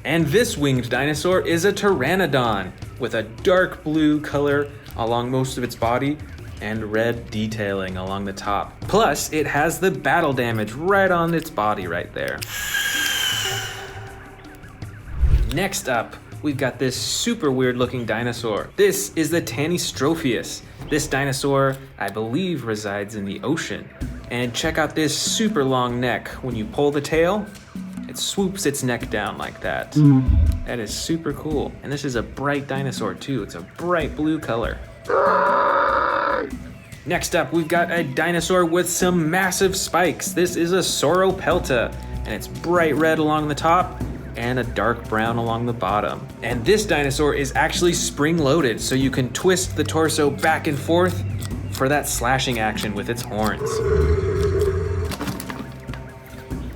And this winged dinosaur is a Pteranodon with a dark blue color along most of its body and red detailing along the top. Plus, it has the battle damage right on its body right there. Next up, we've got this super weird looking dinosaur. This is the Tanystropheus. This dinosaur, I believe, resides in the ocean. And check out this super long neck. When you pull the tail, it swoops its neck down like that. That is super cool. And this is a bright dinosaur too. It's a bright blue color. Next up, we've got a dinosaur with some massive spikes. This is a Sauropelta, and it's bright red along the top and a dark brown along the bottom. And this dinosaur is actually spring-loaded, so you can twist the torso back and forth for that slashing action with its horns.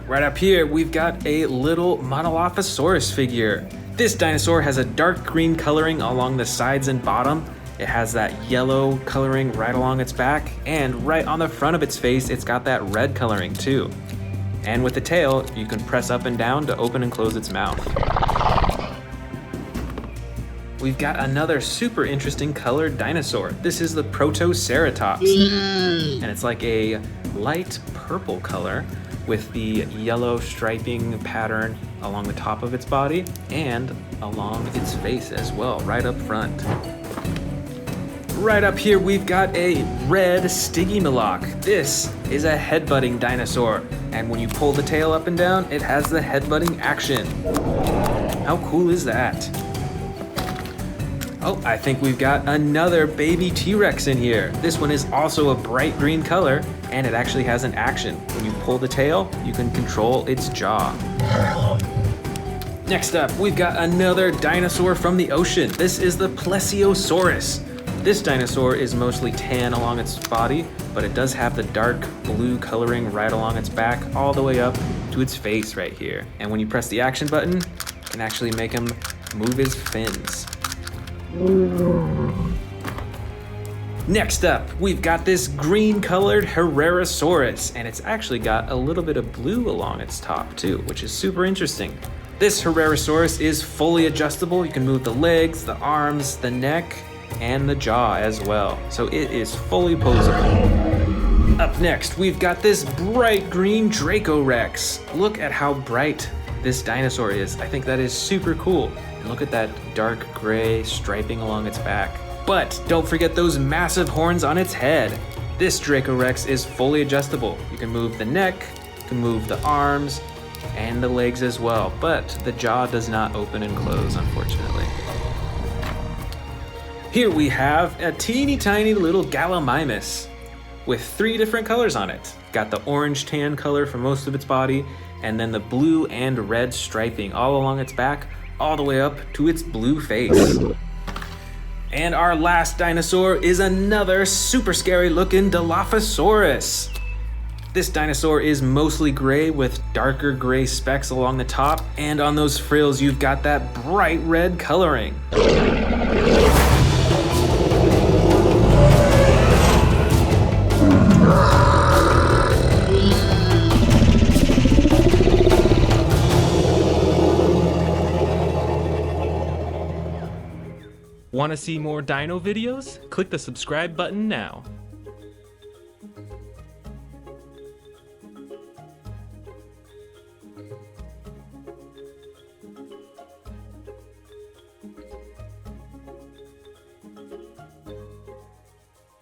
Right up here, we've got a little Monolophosaurus figure. This dinosaur has a dark green coloring along the sides and bottom. It has that yellow coloring right along its back, and right on the front of its face, it's got that red coloring too. And with the tail, you can press up and down to open and close its mouth. We've got another super interesting colored dinosaur. This is the Protoceratops. And it's like a light purple color with the yellow striping pattern along the top of its body and along its face as well, right up front. Right up here, we've got a red Stygimoloch. This is a headbutting dinosaur, and when you pull the tail up and down, it has the headbutting action. How cool is that? Oh, I think we've got another baby T-Rex in here. This one is also a bright green color, and it actually has an action. When you pull the tail, you can control its jaw. Next up, we've got another dinosaur from the ocean. This is the Plesiosaurus. This dinosaur is mostly tan along its body, but it does have the dark blue coloring right along its back all the way up to its face right here. And when you press the action button, you can actually make him move his fins. Next up, we've got this green colored Herrerasaurus, and it's actually got a little bit of blue along its top too, which is super interesting. This Herrerasaurus is fully adjustable. You can move the legs, the arms, the neck, and the jaw as well. So it is fully posable. Up next, we've got this bright green Dracorex. Look at how bright this dinosaur is. I think that is super cool. And look at that dark gray striping along its back. But don't forget those massive horns on its head. This Dracorex is fully adjustable. You can move the neck, you can move the arms, and the legs as well, but the jaw does not open and close, unfortunately. Here we have a teeny tiny little Gallimimus with 3 different colors on it. Got the orange tan color for most of its body, and then the blue and red striping all along its back, all the way up to its blue face. And our last dinosaur is another super scary looking Dilophosaurus. This dinosaur is mostly gray with darker gray specks along the top, and on those frills you've got that bright red coloring. Want to see more dino videos? Click the subscribe button now.